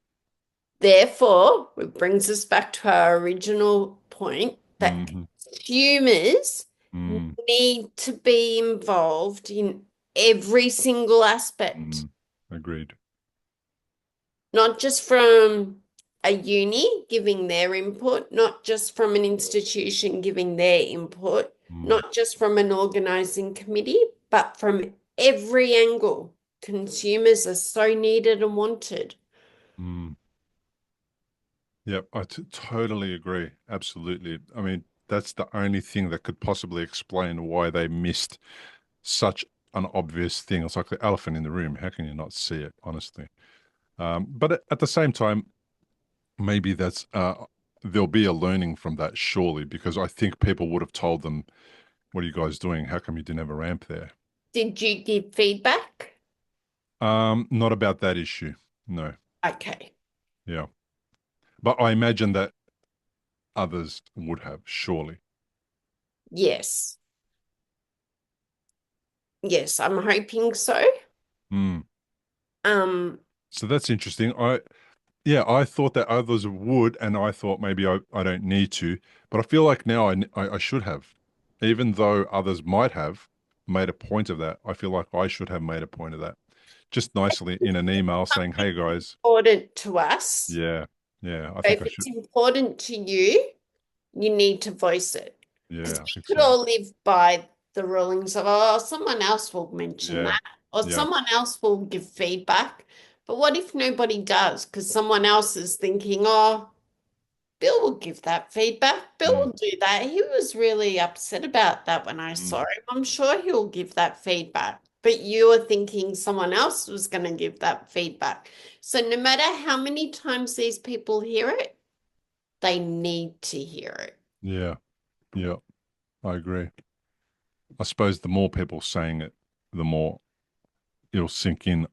therefore, it brings us back to our original point that Hmm. consumers Mm, need to be involved in every single aspect, mm. Agreed. not just from a uni giving their input, not just from an institution giving their input, Mm, not just from an organizing committee, but from every angle. Consumers are so needed and wanted. mm. Yep, I totally agree. Absolutely. I mean, that's the only thing that could possibly explain why they missed such an obvious thing. It's like the elephant in the room. How can you not see it, honestly? But at the same time, maybe there'll be a learning from that, surely, because I think people would have told them, "What are you guys doing? How come you didn't have a ramp there?" Did you give feedback? Not about that issue. No. Okay. Yeah. But I imagine that others would have, surely. Yes. Yes, I'm hoping so. Mm. Um, So that's interesting. Yeah, I thought that others would, and I thought maybe I don't need to, but I feel like now I should have. Even though others might have made a point of that, I feel like I should have made a point of that. Just nicely in an email saying, hey guys, Important to us. yeah, yeah, I think If I it's should. important to you, you need to voice it. Because Yeah, I we think could so. all live by the rulings of, oh, someone else will mention Yeah, that, or yeah, someone else will give feedback. But what if nobody does? Because someone else is thinking, oh, Bill will give that feedback. Bill mm, will do that. He was really upset about that when I saw mm, him. I'm sure he'll give that feedback. But you were thinking someone else was going to give that feedback. So no matter how many times these people hear it, they need to hear it. yeah, yeah, I agree. I suppose the more people saying it, the more it'll sink in.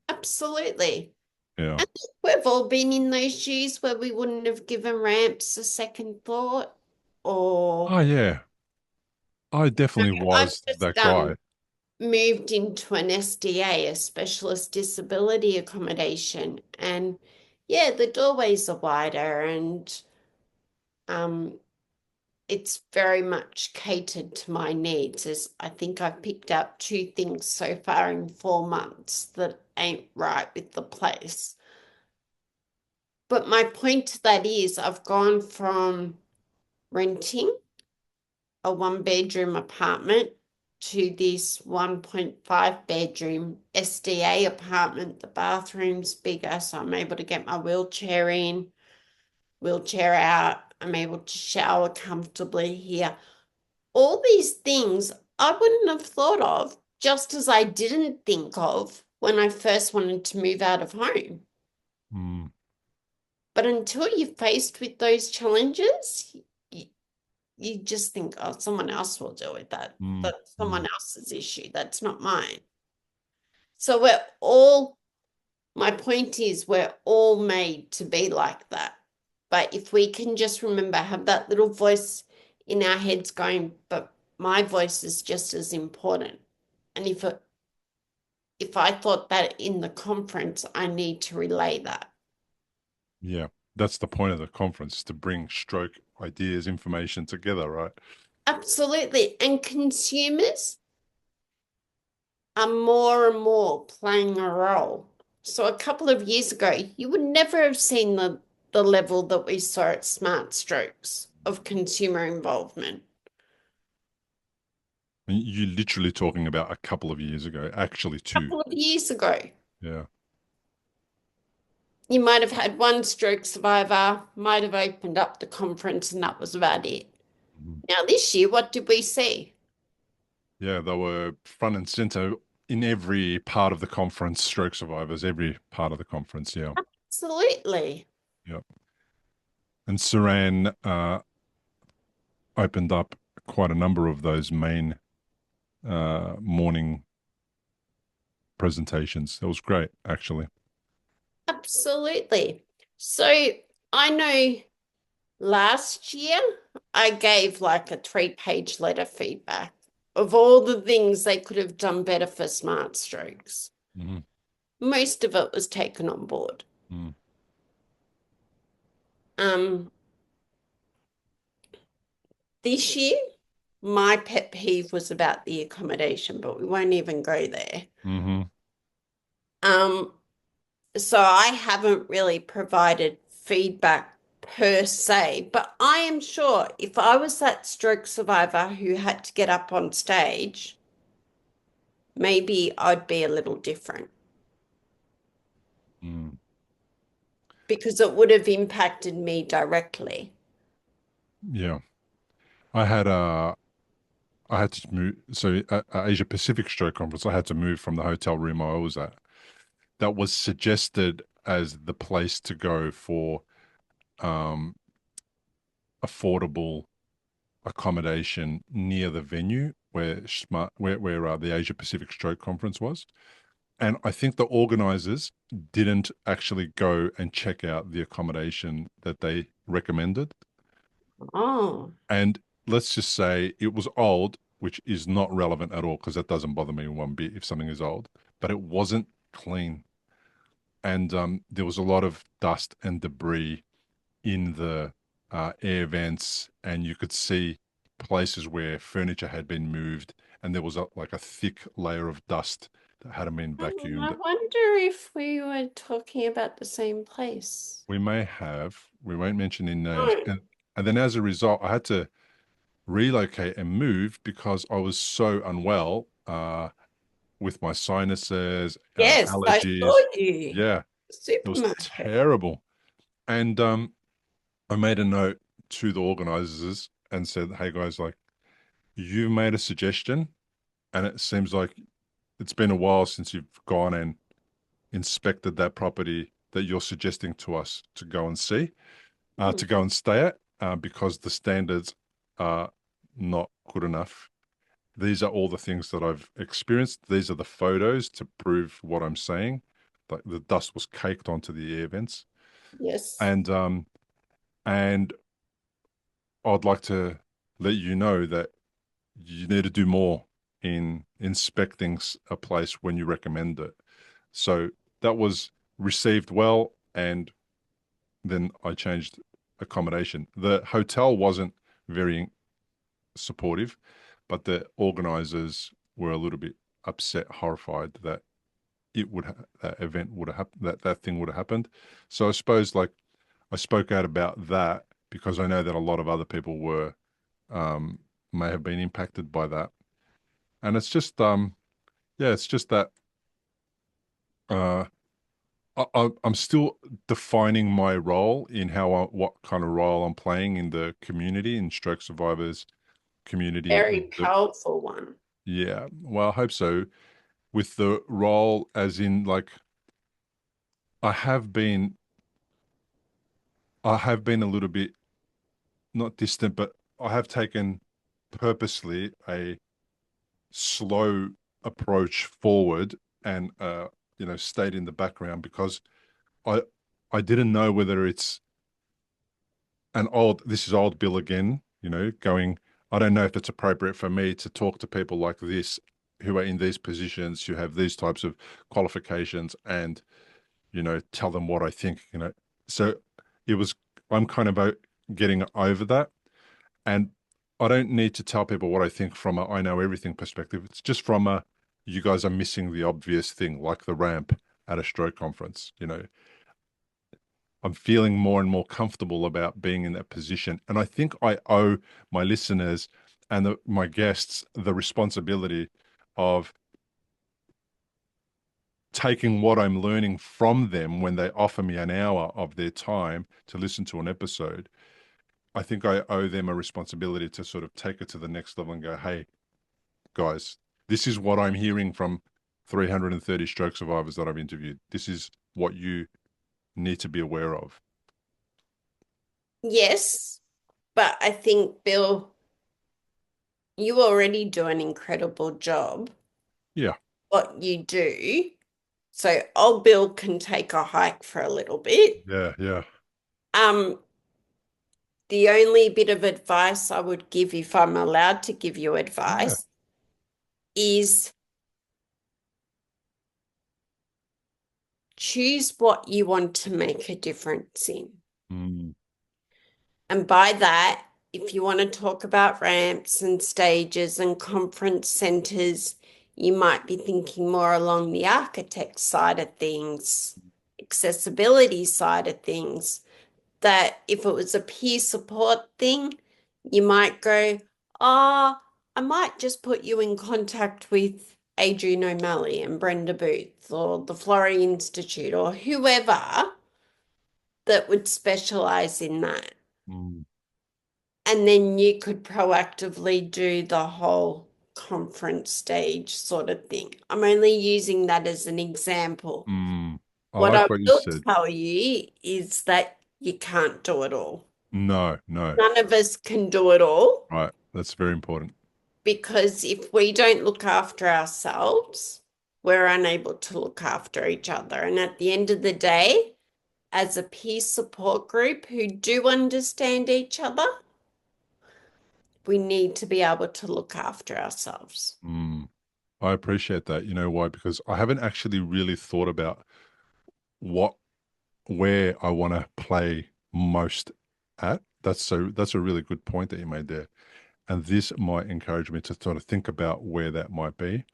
Absolutely. Yeah. And we've all been in those shoes where we wouldn't have given ramps a second thought. Oh, Or yeah. I definitely I've was just that guy. moved into an SDA, a specialist disability accommodation. And yeah, the doorways are wider and um, it's very much catered to my needs. As I think I've picked up two things so far in 4 months that ain't right with the place. But my point to that is I've gone from renting a one-bedroom apartment to this 1.5 bedroom SDA apartment. The bathroom's bigger, so I'm able to get my wheelchair in, wheelchair out. I'm able to shower comfortably here. All these things I wouldn't have thought of, just as I didn't think of when I first wanted to move out of home. Mm, But until you're faced with those challenges, you just think, oh, someone else will deal with that. mm, That's someone mm. else's issue. That's not mine. So we're all, my point is, we're all made to be like that. But if we can just remember, have that little voice in our heads going, but my voice is just as important. And if I thought that in the conference, I need to relay that. Yeah. That's the point of the conference, to bring stroke ideas, information together, right? Absolutely. And consumers are more and more playing a role. So a couple of years ago, you would never have seen the level that we saw at Smart Strokes of consumer involvement. And you're literally talking about a couple of years ago, actually A two. couple of years ago, Yeah. you might have had one stroke survivor, might have opened up the conference, and that was about it. Mhm. Now, this year, what did we see? Yeah, they were front and center in every part of the conference, stroke survivors, every part of the conference. Yeah. Absolutely. Yeah. And Saran opened up quite a number of those main morning presentations. It was great, actually. Absolutely. So I know last year I gave like a 3-page letter feedback of all the things they could have done better for Smart Strokes. Mm-hmm. Most of it was taken on board. Mm. Um, this year, my pet peeve was about the accommodation, but we won't even go there. Mm-hmm. Um, so I haven't really provided feedback per se, but I am sure if I was that stroke survivor who had to get up on stage, maybe I'd be a little different Mm. because it would have impacted me directly. Yeah. I had I had to move. So at Asia Pacific Stroke Conference, I had to move from the hotel room I was at. That was suggested as the place to go for um, affordable accommodation near the venue where the Asia Pacific Stroke Conference was. And I think the organizers didn't actually go and check out the accommodation that they recommended. Oh, And let's just say it was old, which is not relevant at all because that doesn't bother me one bit if something is old, but it wasn't clean. And there was a lot of dust and debris in the air vents, and you could see. places where furniture had been moved and there was like a thick layer of dust that hadn't been I vacuumed. wonder if we were talking about the same place. We may have, we won't mention any names. No. And then as a result, I had to relocate and move because I was so unwell with my sinuses, Yes, I saw allergies. you. Yeah, it was Supermarket. terrible. And I made a note to the organizers and said, hey guys, like, you made a suggestion, and it seems like it's been a while since you've gone and inspected that property that you're suggesting to us to go and see, to go and stay at, because the standards are not good enough. These are all the things that I've experienced. These are the photos to prove what I'm saying. Like the dust was caked onto the air vents, Yes. and and I'd like to let you know that you need to do more in inspecting a place when you recommend it. So that was received well, and then I changed accommodation. The hotel wasn't very supportive, but the organizers were a little bit upset, horrified that that event would have happened, that thing would have happened. So I suppose like I spoke out about that because I know that a lot of other people were um, may have been impacted by that, and it's just yeah, it's just that uh, I'm still defining my role in what kind of role I'm playing in the community, in stroke survivors community. Very powerful one. Yeah, well, I hope so. With the role, as in, like, I have been, I have been a little bit not distant, but I have taken purposely a slow approach forward and stayed in the background because I I didn't know whether it's this is old Bill again, going, I don't know if it's appropriate for me to talk to people like this who are in these positions, who have these types of qualifications, and, tell them what I think. So it was, I'm kind of getting over that. And I don't need to tell people what I think from a I know everything perspective. It's just from a, you guys are missing the obvious thing, like the ramp at a stroke conference. I'm feeling more and more comfortable about being in that position. And I think I owe my listeners and my guests the responsibility of taking what I'm learning from them when they offer me an hour of their time to listen to an episode. I think I owe them a responsibility to sort of take it to the next level and go, hey, guys, this is what I'm hearing from 330 stroke survivors that I've interviewed. This is what you need to be aware of. Yes, but I think, Bill, you already do an incredible job Yeah, what you do. So old Bill can take a hike for a little bit. yeah, yeah, Um, the only bit of advice I would give, if I'm allowed to give you yeah. advice, is choose what you want to make a difference in. Mm, And by that, if you want to talk about ramps and stages and conference centers, you might be thinking more along the architect side of things, accessibility side of things. That if it was a peer support thing, you might go, oh, I might just put you in contact with Adrian O'Malley and Brenda Booth or the Florey Institute or whoever that would specialize in that. mm, And then you could proactively do the whole conference stage sort of thing. I'm only using that as an example. mm. I What like I what you will said. tell you is that you can't do it all. No, no. None of us can do it all Right. That's very important. because if we don't look after ourselves, we're unable to look after each other. And at the end of the day, as a peer support group who do understand each other, we need to be able to look after ourselves. Mm. I appreciate that. You know why? Because I haven't actually really thought about what where I want to play most at. That's a really good point that you made there. And this might encourage me to sort of think about where that might be,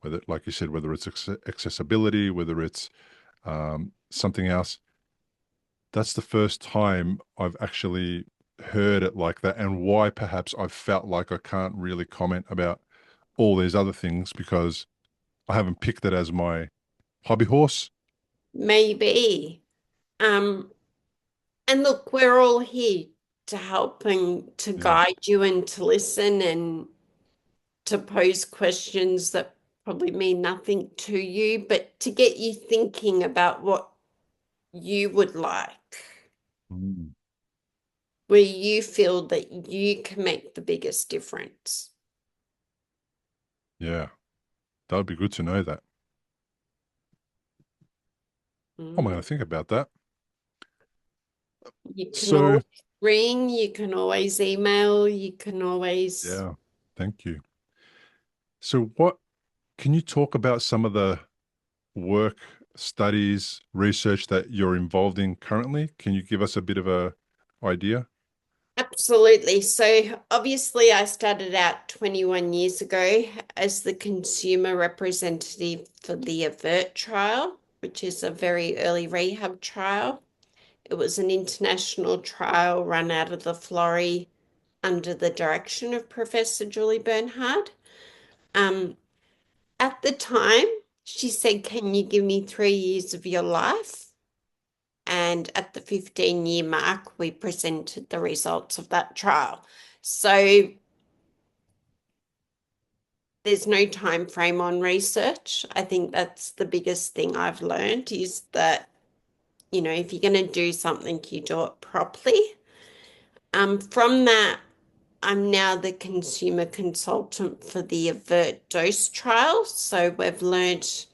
whether, like you said, whether it's accessibility, whether it's something else. That's the first time I've actually heard it like that, and why perhaps I've felt like I can't really comment about all these other things because I haven't picked it as my hobby horse. Maybe. Um, and look, we're all here to help and to Yeah. guide you and to listen and to pose questions that probably mean nothing to you, but to get you thinking about what you would like, Mm. where you feel that you can make the biggest difference. Yeah. That would be good to know that. I'm going Mm. to think about that. You can So, always ring, you can always email, you can always. yeah, thank you. So, what can you talk about some of the work, studies, research that you're involved in currently? Can you give us a bit of a idea? Absolutely. So obviously, I started out 21 years ago as the consumer representative for the AVERT trial, which is a very early rehab trial. It was an international trial run out of the Florey under the direction of Professor Julie Bernhard. Um, at the time, she said, "Can you give me 3 years of your life?" And at the 15-year mark, we presented the results of that trial. So there's no time frame on research. I think that's the biggest thing I've learned is that, if you're going to do something, you do it properly. From that, I'm now the consumer consultant for the AVERT dose trial. So we've learned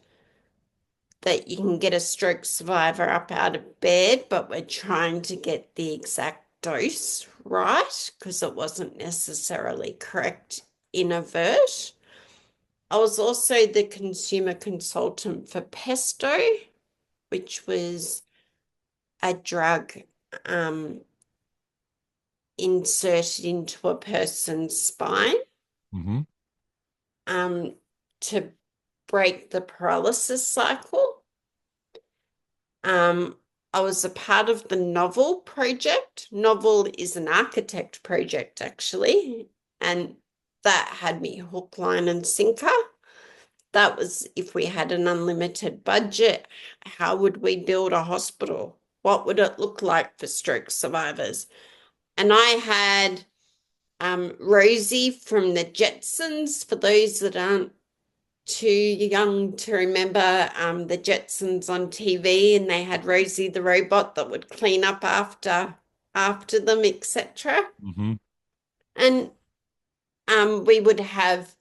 that you can get a stroke survivor up out of bed, but we're trying to get the exact dose right because it wasn't necessarily correct in AVERT. I was also the consumer consultant for Pesto, which was a drug um, inserted into a person's spine Mm-hmm. um, to break the paralysis cycle. Um, I was a part of the Novel project. Novel is an architect project, actually, and that had me hook, line, and sinker. That was if we had an unlimited budget, how would we build a hospital? What would it look like for stroke survivors? And I had Rosie from the Jetsons. For those that aren't too young to remember the Jetsons on TV, and they had Rosie the robot that would clean up after them, etc. Mm-hmm. And we would have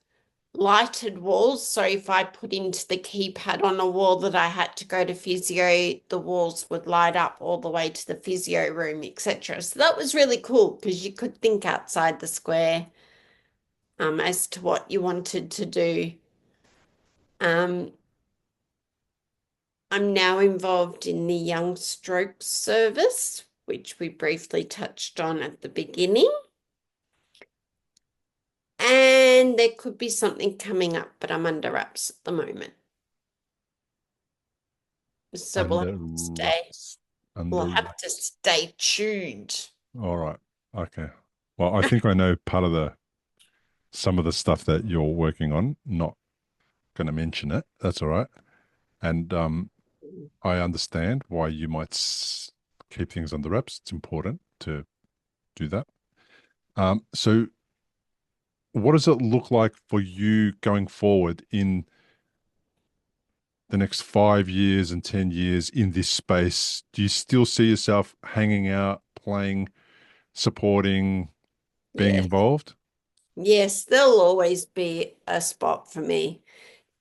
lighted walls. So if I put into the keypad on a wall that I had to go to physio, the walls would light up all the way to the physio room, etc. So that was really cool because you could think outside the square as to what you wanted to do. Um, I'm now involved in the Young Stroke Service, which we briefly touched on at the beginning. And there could be something coming up, but I'm under wraps at the moment. So we'll have Under to stay. wraps. We'll Under have to wraps. stay tuned. All right. Okay. Well, I think I know part of the some of the stuff that you're working on. Not going to mention it. That's all right. And I understand why you might keep things under wraps. It's important to do that. So, what does it look like for you going forward in the next 5 years and 10 years in this space? Do you still see yourself hanging out, playing, supporting, being Yeah. involved? Yes, there'll always be a spot for me.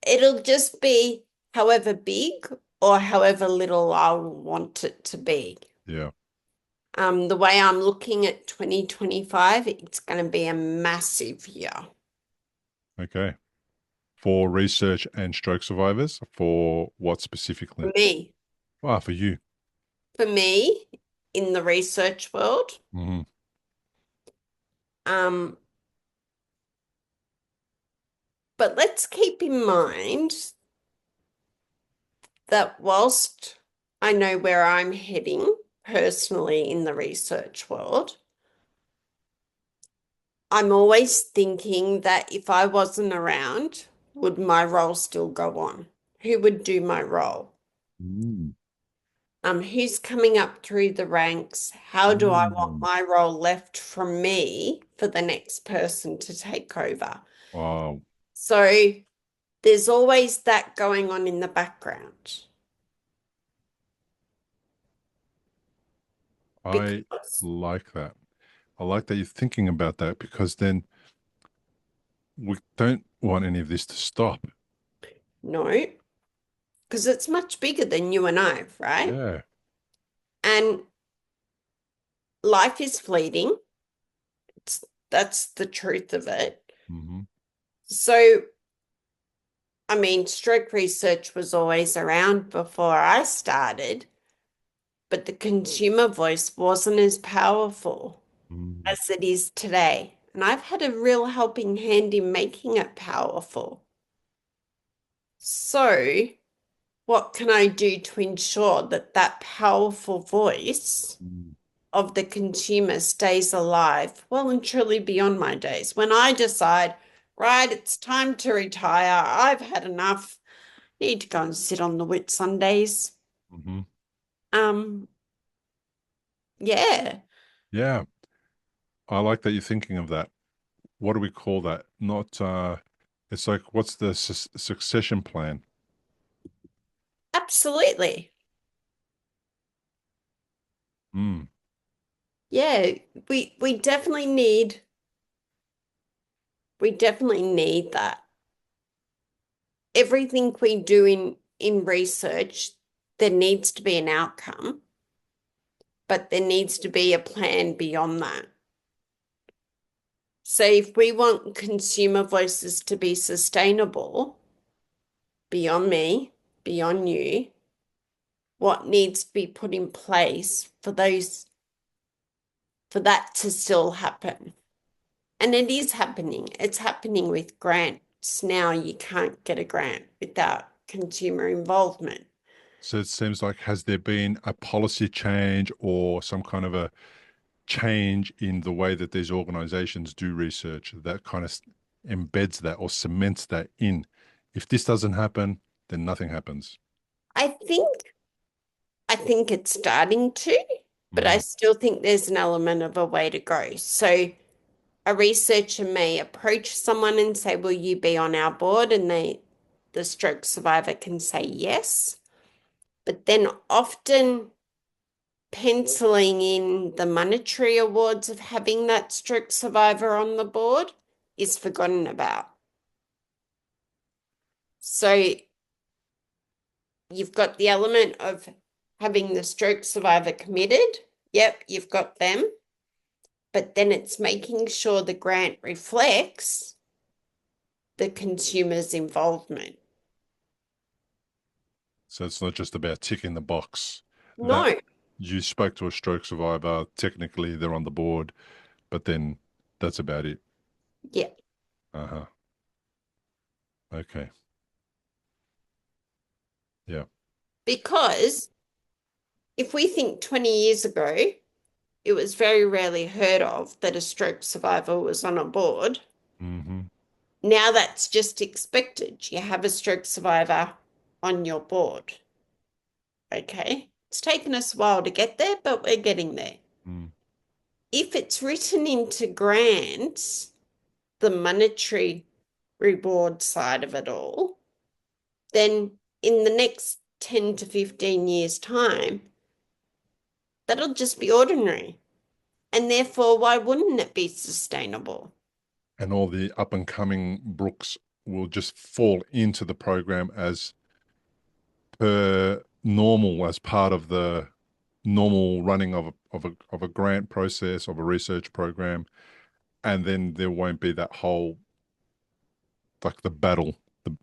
It'll just be however big or however little I want it to be. Yeah. The way I'm looking at 2025, it's going to be a massive year Okay. For research and stroke survivors, for what for specifically? me. Ah, for you. For me, in the research world, Hmm. um, But let's keep in mind that whilst I know where I'm heading personally in the research world, I'm always thinking that if I wasn't around, would my role still go on? Who would do my role? Mm. Who's coming up through the ranks? How do I want Mm. my role left from me for the next person to take over? Wow. So there's always that going on in the background I because like that. I like that you're thinking about that because then we don't want any of this to stop. no, because it's much bigger than you and I, right? Yeah. And life is fleeting. It's, that's the truth of it. Hmm. So, I mean, stroke research was always around before I started, but the consumer voice wasn't as powerful Mm. as it is today. And I've had a real helping hand in making it powerful. So, what can I do to ensure that that powerful voice Mm. of the consumer stays alive well and truly beyond my days? When I decide, right, it's time to retire, I've had enough, need to go and sit on the Whit Sundays. Hmm. Um, yeah, Yeah. I like that you're thinking of that. What do we call that? Not, it's like, what's the succession plan? absolutely. Mm. Yeah, we definitely need that. Everything we do in research, there needs to be an outcome, but there needs to be a plan beyond that. So if we want consumer voices to be sustainable beyond me, beyond you, what needs to be put in place for that to still happen? And it is happening. It's happening with grants. Now you can't get a grant without consumer involvement. So it seems like, has there been a policy change or some kind of a change in the way that these organizations do research that kind of embeds that or cements that in? If this doesn't happen, then nothing happens. I think I think it's starting to, but I Hmm. still think there's an element of a way to go. So a researcher may approach someone and say, "Will you be on our board?" And the stroke survivor can say yes. But then often penciling in the monetary awards of having that stroke survivor on the board is forgotten about. So you've got the element of having the stroke survivor committed. Yep, you've got them. But then it's making sure the grant reflects the consumer's involvement. So it's not just about ticking the box that No, you spoke to a stroke survivor, technically they're on the board, but then that's about it. yeah, Uh-huh. Okay. Yeah. because if we think 20 years ago, it was very rarely heard of that a stroke survivor was on a board. Hmm. Now that's just expected. You have a stroke survivor on your board. Okay. It's taken us a while to get there, but we're getting there. Mm. If it's written into grants, the monetary reward side of it all, then in the next 10 to 15 years' time, that'll just be ordinary. And therefore, why wouldn't it be sustainable? And all the up and coming Brooks will just fall into the program as per normal, as part of the normal running of a grant process, of a research program, and then there won't be that whole, like, the battle, the,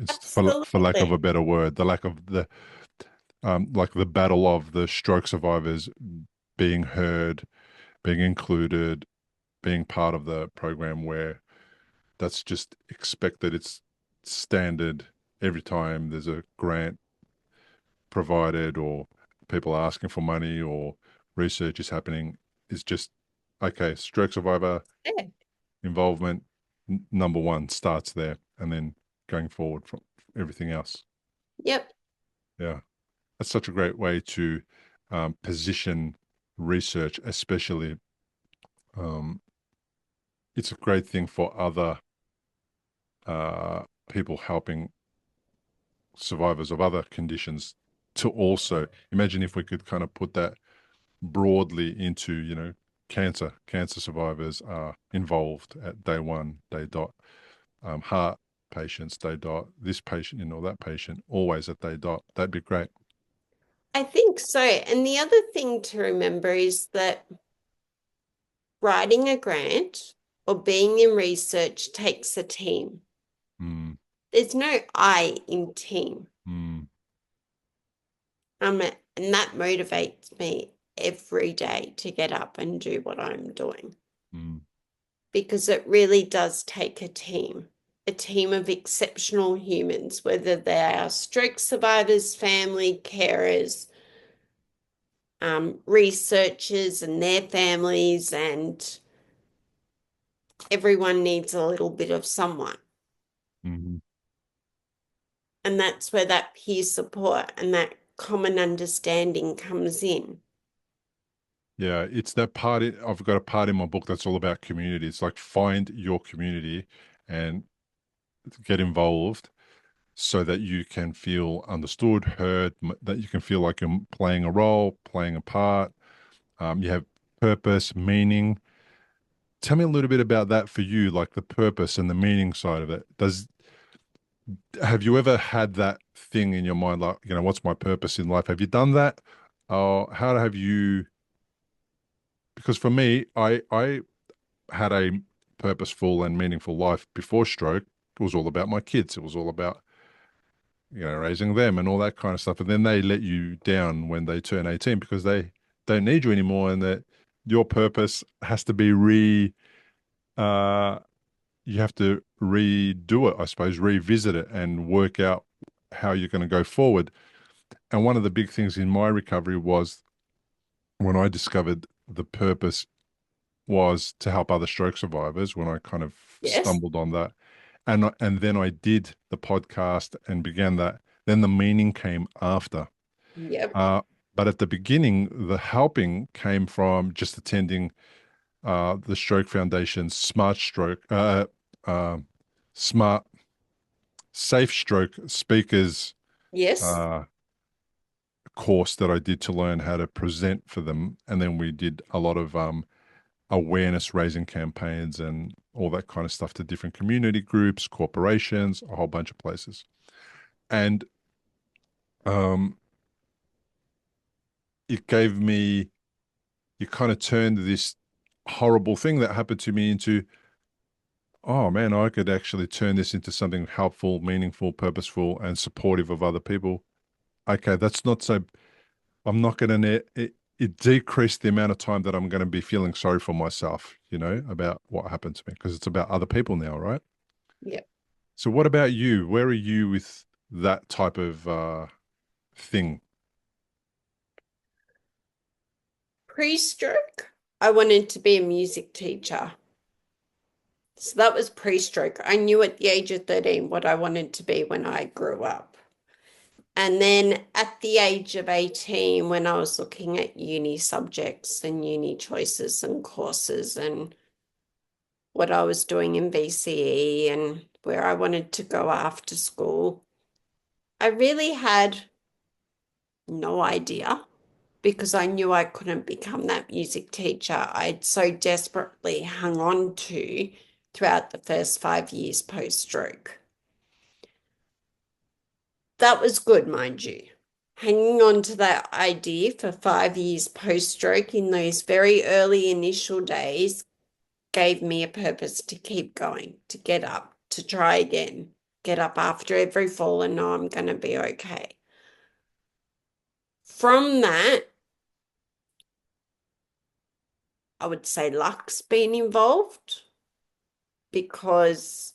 it's for lack of Absolutely. a better word, the lack of the like the battle of the stroke survivors being heard, being included, being part of the program, where that's just expected. It's standard every time there's a grant provided or people are asking for money or research is happening. Is just okay. Stroke survivor Yeah. involvement number one starts there, and then going forward from everything else. Yep. Yeah, that's such a great way to position research, especially. Um, it's a great thing for other people helping survivors of other conditions to also imagine if we could kind of put that broadly into, cancer survivors are involved at day one, day dot, heart patients, day dot, this patient, that patient, always at day dot. That'd be great. I think so. And the other thing to remember is that writing a grant or being in research takes a team. Mm, There's no I in team. mm, And that motivates me every day to get up and do what I'm doing mm, because it really does take a team of exceptional humans, whether they are stroke survivors, family carers, researchers and their families, and everyone needs a little bit of someone. mm. And that's where that peer support and that common understanding comes in. Yeah, it's that part. I've got a part in my book that's all about community. It's like find your community and get involved so that you can feel understood, heard, that you can feel like you're playing a role, playing a part. You have purpose, meaning. Tell me a little bit about that for you, like the purpose and the meaning side of it. Have you ever had that thing in your mind, like, what's my purpose in life? Have you done that? Or how have you? Because for me, I had a purposeful and meaningful life before stroke. It was all about my kids. It was all about raising them and all that kind of stuff. And then they let you down when they turn 18 because they don't need you anymore, and that your purpose has to be uh, you have to redo it, I suppose, revisit it and work out how you're going to go forward. And one of the big things in my recovery was when I discovered the purpose was to help other stroke survivors when I kind of Yes. stumbled on that. And then I did the podcast and began that. Then the meaning came after. Yep. Uh, but at the beginning, the helping came from just attending the Stroke Foundation's uh, Smart Safe Stroke Speakers Yes. uh, course that I did to learn how to present for them. And then we did a lot of awareness raising campaigns and all that kind of stuff to different community groups, corporations, a whole bunch of places. And um, it gave me, you kind of turned this horrible thing that happened to me into, oh man, I could actually turn this into something helpful, meaningful, purposeful, and supportive of other people. Okay, that's not so, I'm not going to, it decreased the amount of time that I'm going to be feeling sorry for myself, about what happened to me, because it's about other people now, right? Yep. So what about you? Where are you with that type of thing? Pre-stroke, I wanted to be a music teacher. So that was pre-stroke. I knew at the age of 13 what I wanted to be when I grew up. And then at the age of 18, when I was looking at uni subjects and uni choices and courses and what I was doing in VCE and where I wanted to go after school, I really had no idea because I knew I couldn't become that music teacher I'd so desperately hung on to throughout the first 5 years post-stroke. That was good, mind you. Hanging on to that idea for 5 years post-stroke in those very early initial days gave me a purpose to keep going, to get up, to try again, get up after every fall and know I'm going to be okay. From that, I would say luck's been involved because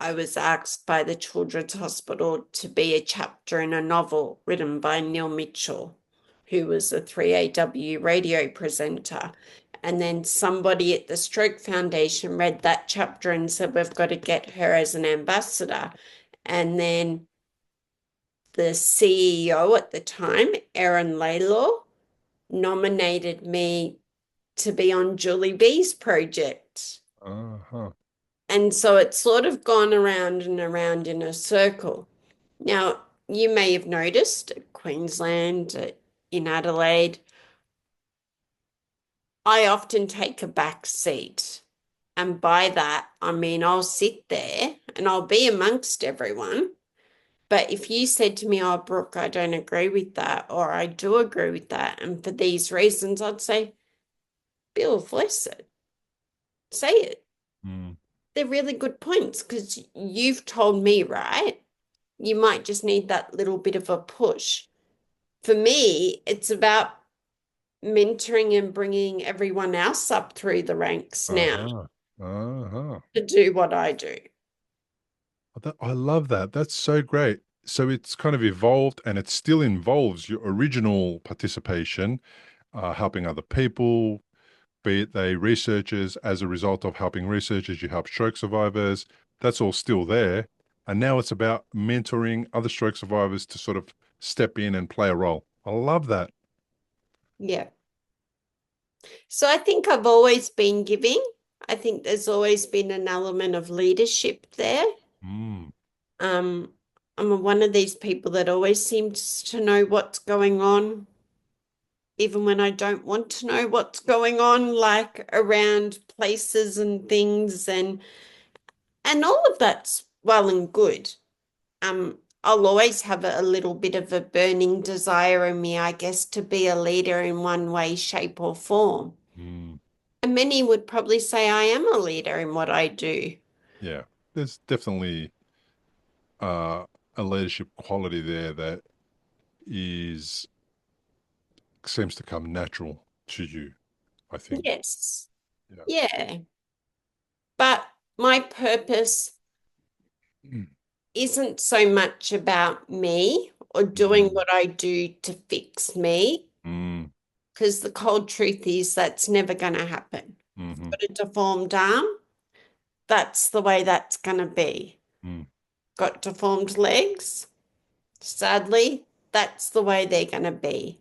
I was asked by the Children's Hospital to be a chapter in a novel written by Neil Mitchell, who was a 3AW radio presenter. And then somebody at the Stroke Foundation read that chapter and said, we've got to get her as an ambassador. And then the CEO at the time, Erin Laylaw, nominated me to be on Julie B's project. Uh-huh. And so it's sort of gone around and around in a circle. Now, you may have noticed at Queensland, in Adelaide, I often take a back seat. And by that, I mean I'll sit there and I'll be amongst everyone. But if you said to me, oh, Brooke, I don't agree with that, or I do agree with that, and for these reasons, I'd say, Bill, voice it, say it. Mm. They're really good points because you've told me, right? You might just need that little bit of a push. For me, it's about mentoring and bringing everyone else up through the ranks now Uh-huh. Uh-huh. to do what I do. I love that. That's so great. So it's kind of evolved and it still involves your original participation, helping other people, be it they researchers. As a result of helping researchers, you help stroke survivors. That's all still there. And now it's about mentoring other stroke survivors to sort of step in and play a role. I love that. Yeah. So I think I've always been giving. I think there's always been an element of leadership there. Mm, Um, I'm one of these people that always seems to know what's going on, even when I don't want to know what's going on, like around places and things, and all of that's well and good. I'll always have a little bit of a burning desire in me, I guess, to be a leader in one way, shape, or form. mm. And many would probably say I am a leader in what I do. Yeah. There's definitely uh, a leadership quality there that is seems to come natural to you, I think. Yes. Yeah. Yeah. But my purpose Mm, isn't so much about me or doing mm, what I do to fix me, mm, because the cold truth is that's never going to happen. mhm, Got a deformed arm, that's the way that's going to be. mm, Got deformed legs, sadly, that's the way they're going to be.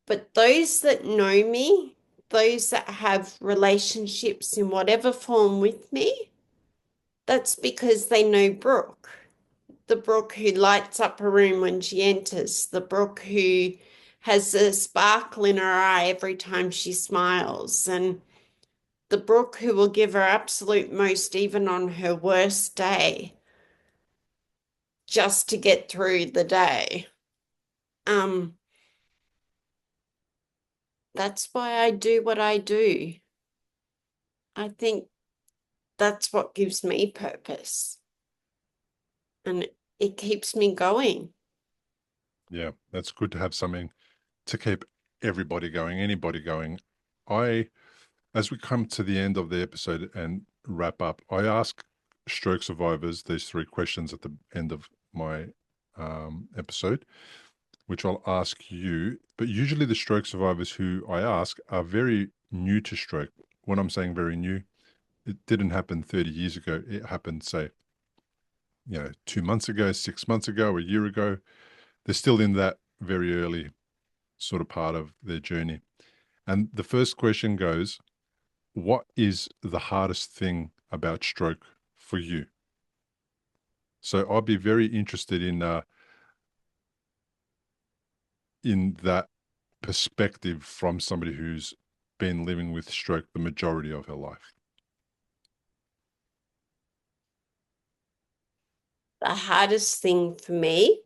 But those that know me, those that have relationships in whatever form with me, that's because they know Brooke. The Brooke who lights up a room when she enters, the Brooke who has a sparkle in her eye every time she smiles, and the Brooke who will give her absolute most even on her worst day just to get through the day. Um, that's why I do what I do. I think that's what gives me purpose and it keeps me going. yeah, that's good to have something to keep everybody going, anybody going. I, as we come to the end of the episode and wrap up, I ask stroke survivors these three questions at the end of my episode, which I'll ask you. But usually, the stroke survivors who I ask are very new to stroke. When I'm saying very new, it didn't happen 30 years ago. It happened, say, 2 months ago, 6 months ago, a year ago. They're still in that very early sort of part of their journey. And the first question goes, what is the hardest thing about stroke for you? So I'd be very interested in that perspective from somebody who's been living with stroke the majority of her life. The hardest thing for me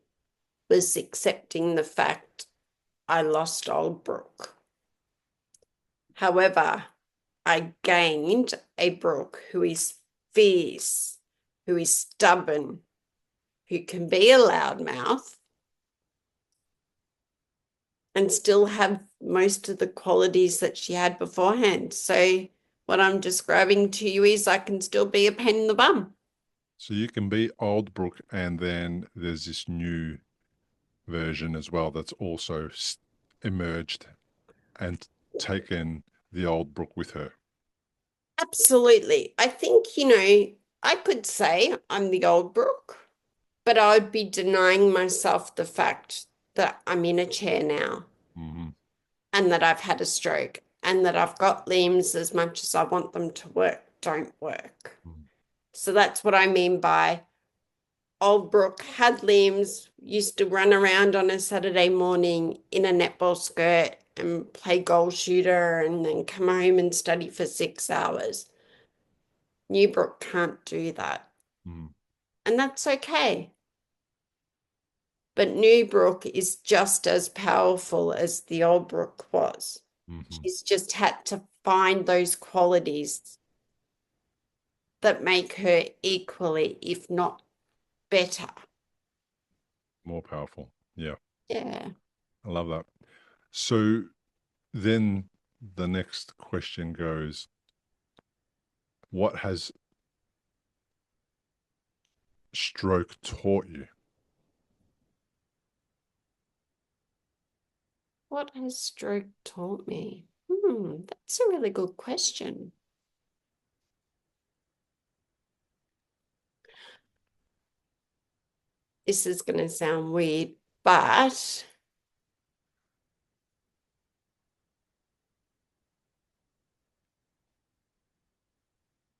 was accepting the fact I lost old Brooke. However, I gained a Brooke who is fierce, who is stubborn, who can be a loudmouth and still have most of the qualities that she had beforehand. So What I'm describing to you is I can still be a pain in the bum. So you can be old Brooke, and then there's this new version as well that's also emerged and taken the old Brooke with her. Absolutely. I think, I could say I'm the old Brooke, but I would be denying myself the fact that I'm in a chair now Mm-hmm. and that I've had a stroke and that I've got limbs as much as I want them to work, don't work. So that's what I mean by old Brooke had limbs, used to run around on a Saturday morning in a netball skirt and play goal shooter and then come home and study for 6 hours. New Brooke can't do that. Mm-hmm. And that's okay. But New Brooke is just as powerful as the old Brooke was. Mm-hmm. She's just had to find those qualities that make her equally, if not better. More powerful. Yeah, Yeah. I love that. So then the next question goes, what has stroke taught you? What has stroke taught me? That's a really good question. This is going to sound weird, but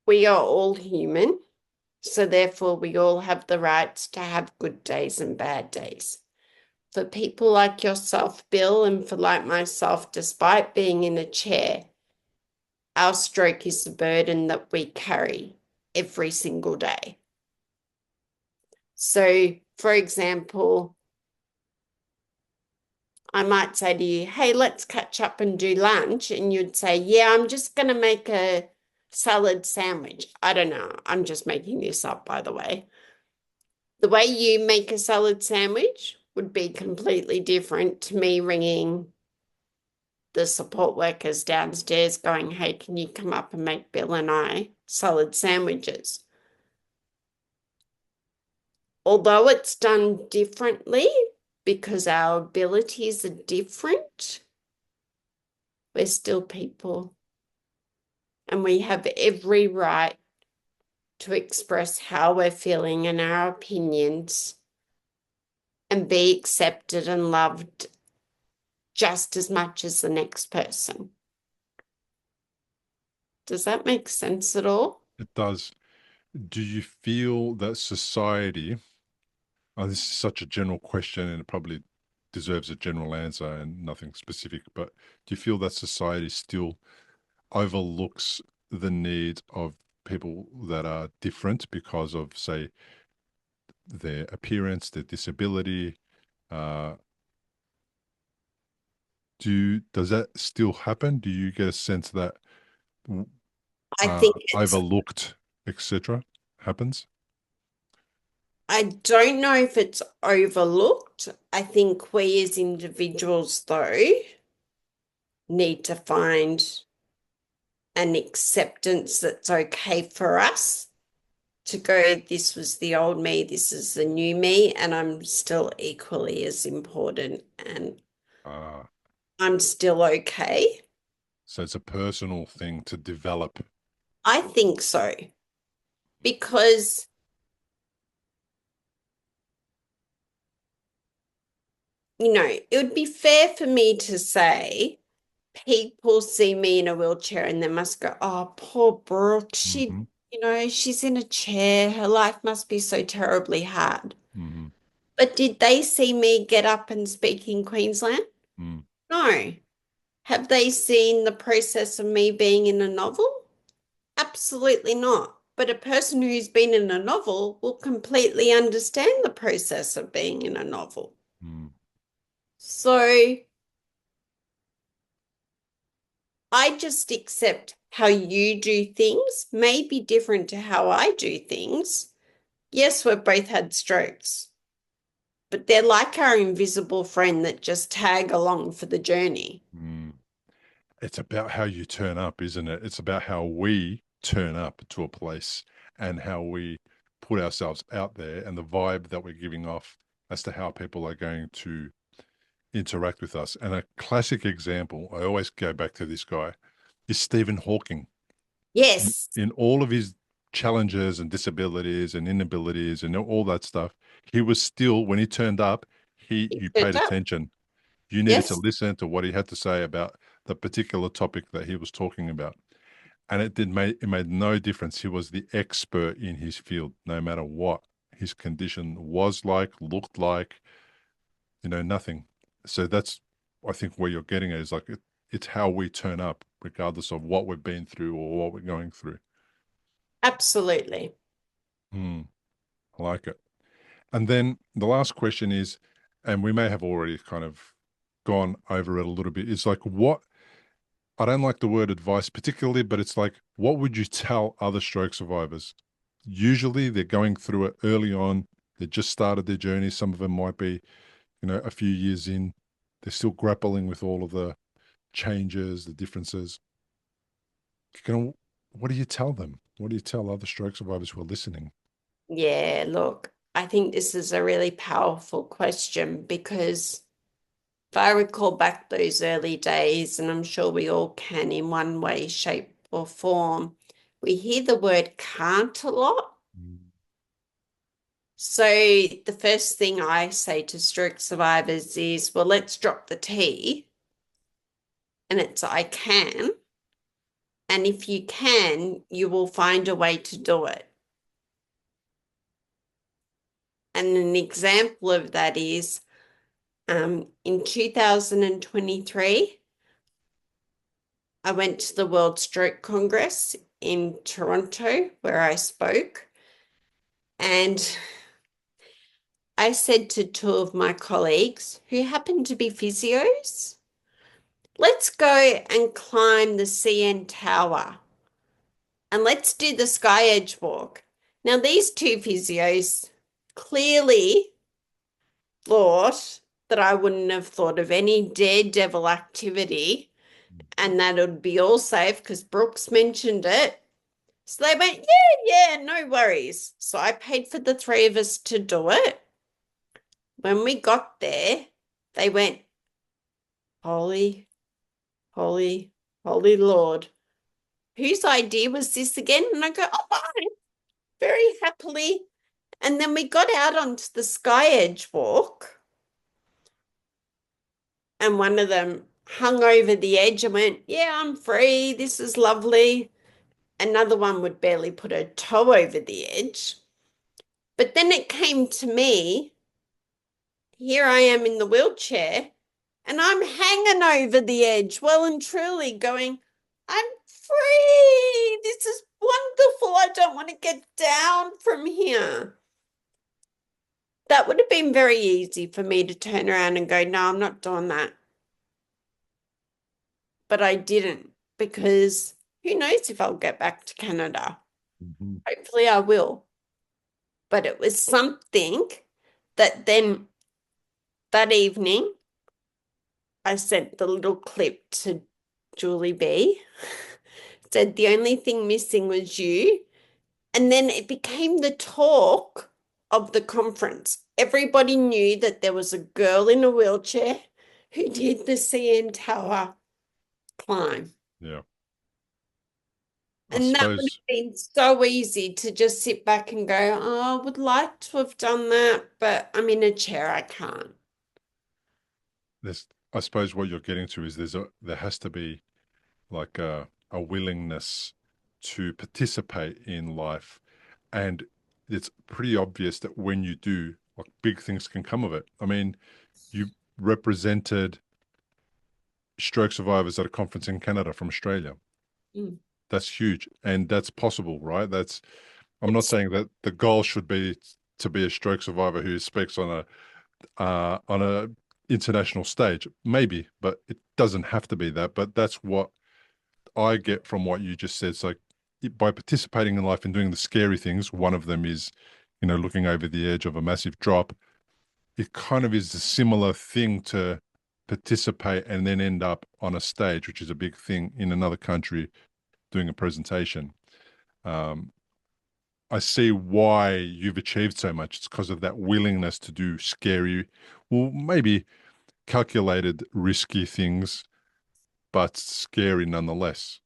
we are all human. So therefore, we all have the rights to have good days and bad days. For people like yourself, Bill, and for like myself, despite being in a chair, our stroke is the burden that we carry every single day. So, for example, I might say to you, hey, let's catch up and do lunch. And you'd say, yeah, I'm just going to make a salad sandwich. I don't know. I'm just making this up, by the way. The way you make a salad sandwich would be completely different to me ringing the support workers downstairs going, hey, can you come up and make Bill and I salad sandwiches? Although it's done differently because our abilities are different, we're still people and we have every right to express how we're feeling and our opinions and be accepted and loved just as much as the next person. Does that make sense at all? It does. Do you feel that society, oh, this is such a general question and it probably deserves a general answer and nothing specific, but do you feel that society still overlooks the needs of people that are different because of, say, their appearance, their disability? Uh, does that still happen? Do you get a sense that I think overlooked, etc., happens? I don't know if it's overlooked. I think we as individuals, though, need to find an acceptance that's okay for us to go, this was the old me, this is the new me, and I'm still equally as important and Uh, I'm still okay. so it's a personal thing to develop. I think so because, it would be fair for me to say people see me in a wheelchair and they must go, oh, poor Brooke, Mm-hmm. she's in a chair. Her life must be so terribly hard. Mm-hmm. But did they see me get up and speak in Queensland? Mm. No. Have they seen the process of me being in a novel? Absolutely not. But a person who's been in a novel will completely understand the process of being in a novel. Mm. So I just accept how you do things may be different to how I do things. Yes, we've both had strokes, but they're like our invisible friend that just tag along for the journey. Mm. It's about how you turn up, isn't it? It's about how we turn up to a place and how we put ourselves out there and the vibe that we're giving off as to how people are going to interact with us. And a classic example, I always go back to this guy, is Stephen Hawking. Yes, In all of his challenges and disabilities and inabilities and all that stuff, he was still, when he turned up, it you turned paid up. attention. You needed to Yes, listen to what he had to say about the particular topic that he was talking about. And it made no difference. He was the expert in his field, no matter what his condition was like, looked like, nothing. So that's, I think, where you're getting at is like it's how we turn up, regardless of what we've been through or what we're going through. absolutely. Hmm, I like it. And then the last question is, and we may have already kind of gone over it a little bit, is like what I don't like the word advice particularly, but it's like, what would you tell other stroke survivors? Usually they're going through it early on. They just started their journey. Some of them might be, a few years in. They're still grappling with all of the changes, the differences. What do you tell them? What do you tell other stroke survivors who are listening? Yeah, look, I think this is a really powerful question because if I recall back those early days, and I'm sure we all can in one way, shape, or form, we hear the word can't a lot. Mm. So the first thing I say to stroke survivors is, well, let's drop the T, and it's I can. And if you can, you will find a way to do it. And an example of that is in 2023, I went to the World Stroke Congress in Toronto where I spoke. And I said to two of my colleagues who happened to be physios, let's go and climb the CN Tower and let's do the Sky Edge walk. Now, these two physios clearly thought that I wouldn't have thought of any daredevil activity and that it would be all safe because Brooks mentioned it. So they went, yeah, no worries. So I paid for the three of us to do it. When we got there, they went, holy, holy, holy Lord. Whose idea was this again? And I go, oh, mine, very happily. And then we got out onto the Sky Edge walk, and one of them hung over the edge and went, yeah, I'm free. This is lovely. Another one would barely put her toe over the edge. But then it came to me. Here I am in the wheelchair and I'm hanging over the edge, well and truly going, I'm free. This is wonderful. I don't want to get down from here. That would have been very easy for me to turn around and go, no, I'm not doing that. But I didn't because who knows if I'll get back to Canada. Mhm. Hopefully I will. But it was something that then that evening I sent the little clip to Julie B. Said the only thing missing was you. And then it became the talk of the conference. Everybody knew that there was a girl in a wheelchair who did the CN Tower climb. Yeah. I And that would suppose have been so easy to just sit back and go, oh, I would like to have done that, but I'm in a chair, I can't. I suppose what you're getting to is there has to be like a willingness to participate in life. And it's pretty obvious that when you do, like big things can come of it. I mean, you represented stroke survivors at a conference in Canada from Australia. Mm. That's huge. And that's possible, right? I'm not It's saying that the goal should be to be a stroke survivor who speaks on a international stage. Maybe, but it doesn't have to be that. But that's what I get from what you just said. It's like by participating in life and doing the scary things, one of them is, looking over the edge of a massive drop. It kind of is a similar thing to participate and then end up on a stage, which is a big thing in another country, doing a presentation. I see why you've achieved so much. It's because of that willingness to do scary, well, maybe calculated, risky things, but scary nonetheless.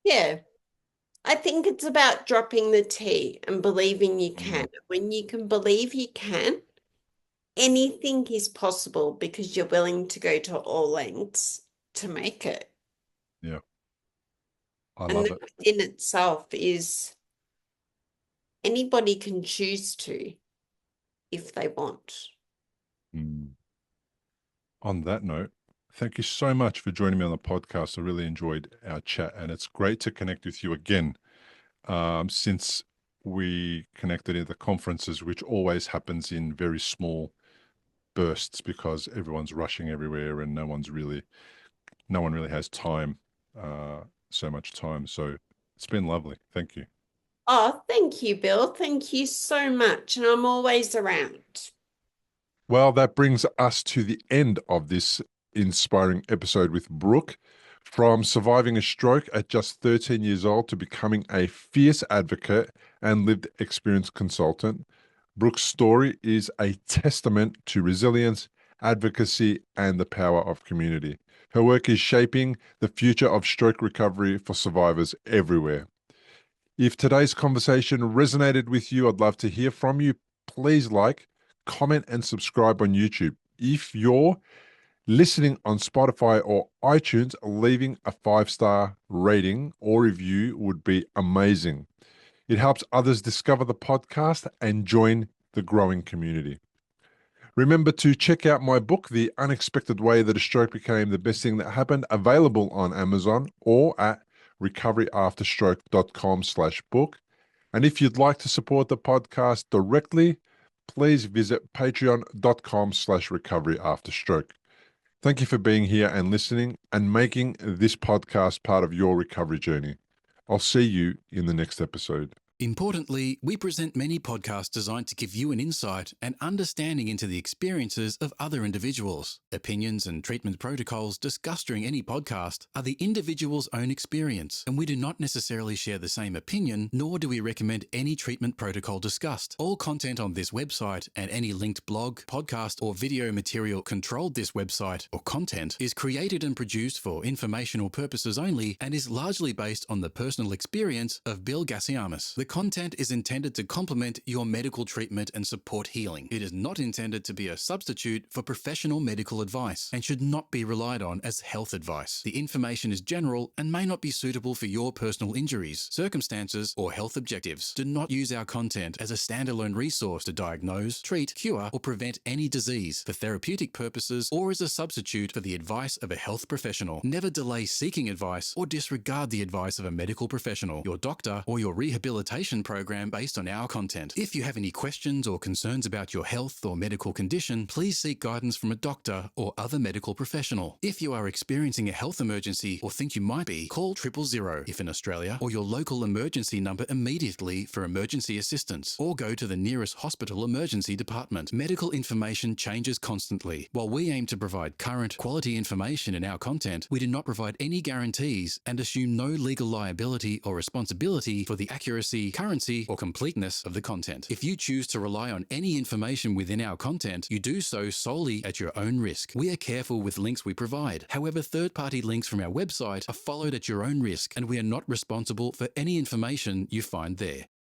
Yeah. I think it's about dropping the T and believing you Mm, can. When you can believe you can, anything is possible because you're willing to go to all lengths to make it. yeah, I And love that it. in itself is anybody can choose to if they want. Mm. On that note, thank you so much for joining me on the podcast. I really enjoyed our chat, and it's great to connect with you again. Since we connected at the conferences, which always happens in very small bursts because everyone's rushing everywhere and no one really has time, so much time. So it's been lovely. Thank you. Oh, thank you, Bill. Thank you so much. And I'm always around. Well, that brings us to the end of this inspiring episode with Brooke. From surviving a stroke at just 13 years old to becoming a fierce advocate and lived experience consultant, Brooke's story is a testament to resilience, advocacy, and the power of community. Her work is shaping the future of stroke recovery for survivors everywhere. If today's conversation resonated with you, I'd love to hear from you. Please like, comment, and subscribe on YouTube. If you're listening on Spotify or iTunes, leaving a 5-star rating or review would be amazing. It helps others discover the podcast and join the growing community. Remember to check out my book, The Unexpected Way That a Stroke Became the Best Thing That Happened, available on Amazon or at recoveryafterstroke.com/book. And if you'd like to support the podcast directly, please visit patreon.com/recoveryafterstroke. Thank you for being here and listening and making this podcast part of your recovery journey. I'll see you in the next episode. Importantly, we present many podcasts designed to give you an insight and understanding into the experiences of other individuals. Opinions and treatment protocols discussed during any podcast are the individual's own experience, and we do not necessarily share the same opinion, nor do we recommend any treatment protocol discussed. All content on this website and any linked blog, podcast, or video material controlled this website or content is created and produced for informational purposes only and is largely based on the personal experience of Bill Gassiamis. The content is intended to complement your medical treatment and support healing. It is not intended to be a substitute for professional medical advice and should not be relied on as health advice. The information is general and may not be suitable for your personal injuries, circumstances, or health objectives. Do not use our content as a standalone resource to diagnose, treat, cure, or prevent any disease for therapeutic purposes or as a substitute for the advice of a health professional. Never delay seeking advice or disregard the advice of a medical professional, your doctor, or your rehabilitation program based on our content. If you have any questions or concerns about your health or medical condition, please seek guidance from a doctor or other medical professional. If you are experiencing a health emergency or think you might be, call 000 if in Australia, or your local emergency number immediately for emergency assistance, or go to the nearest hospital emergency department. Medical information changes constantly. While we aim to provide current, quality information in our content, we do not provide any guarantees and assume no legal liability or responsibility for the accuracy, currency, or completeness of the content. If you choose to rely on any information within our content, you do so solely at your own risk. We are careful with links we provide. However, third-party links from our website are followed at your own risk, and we are not responsible for any information you find there.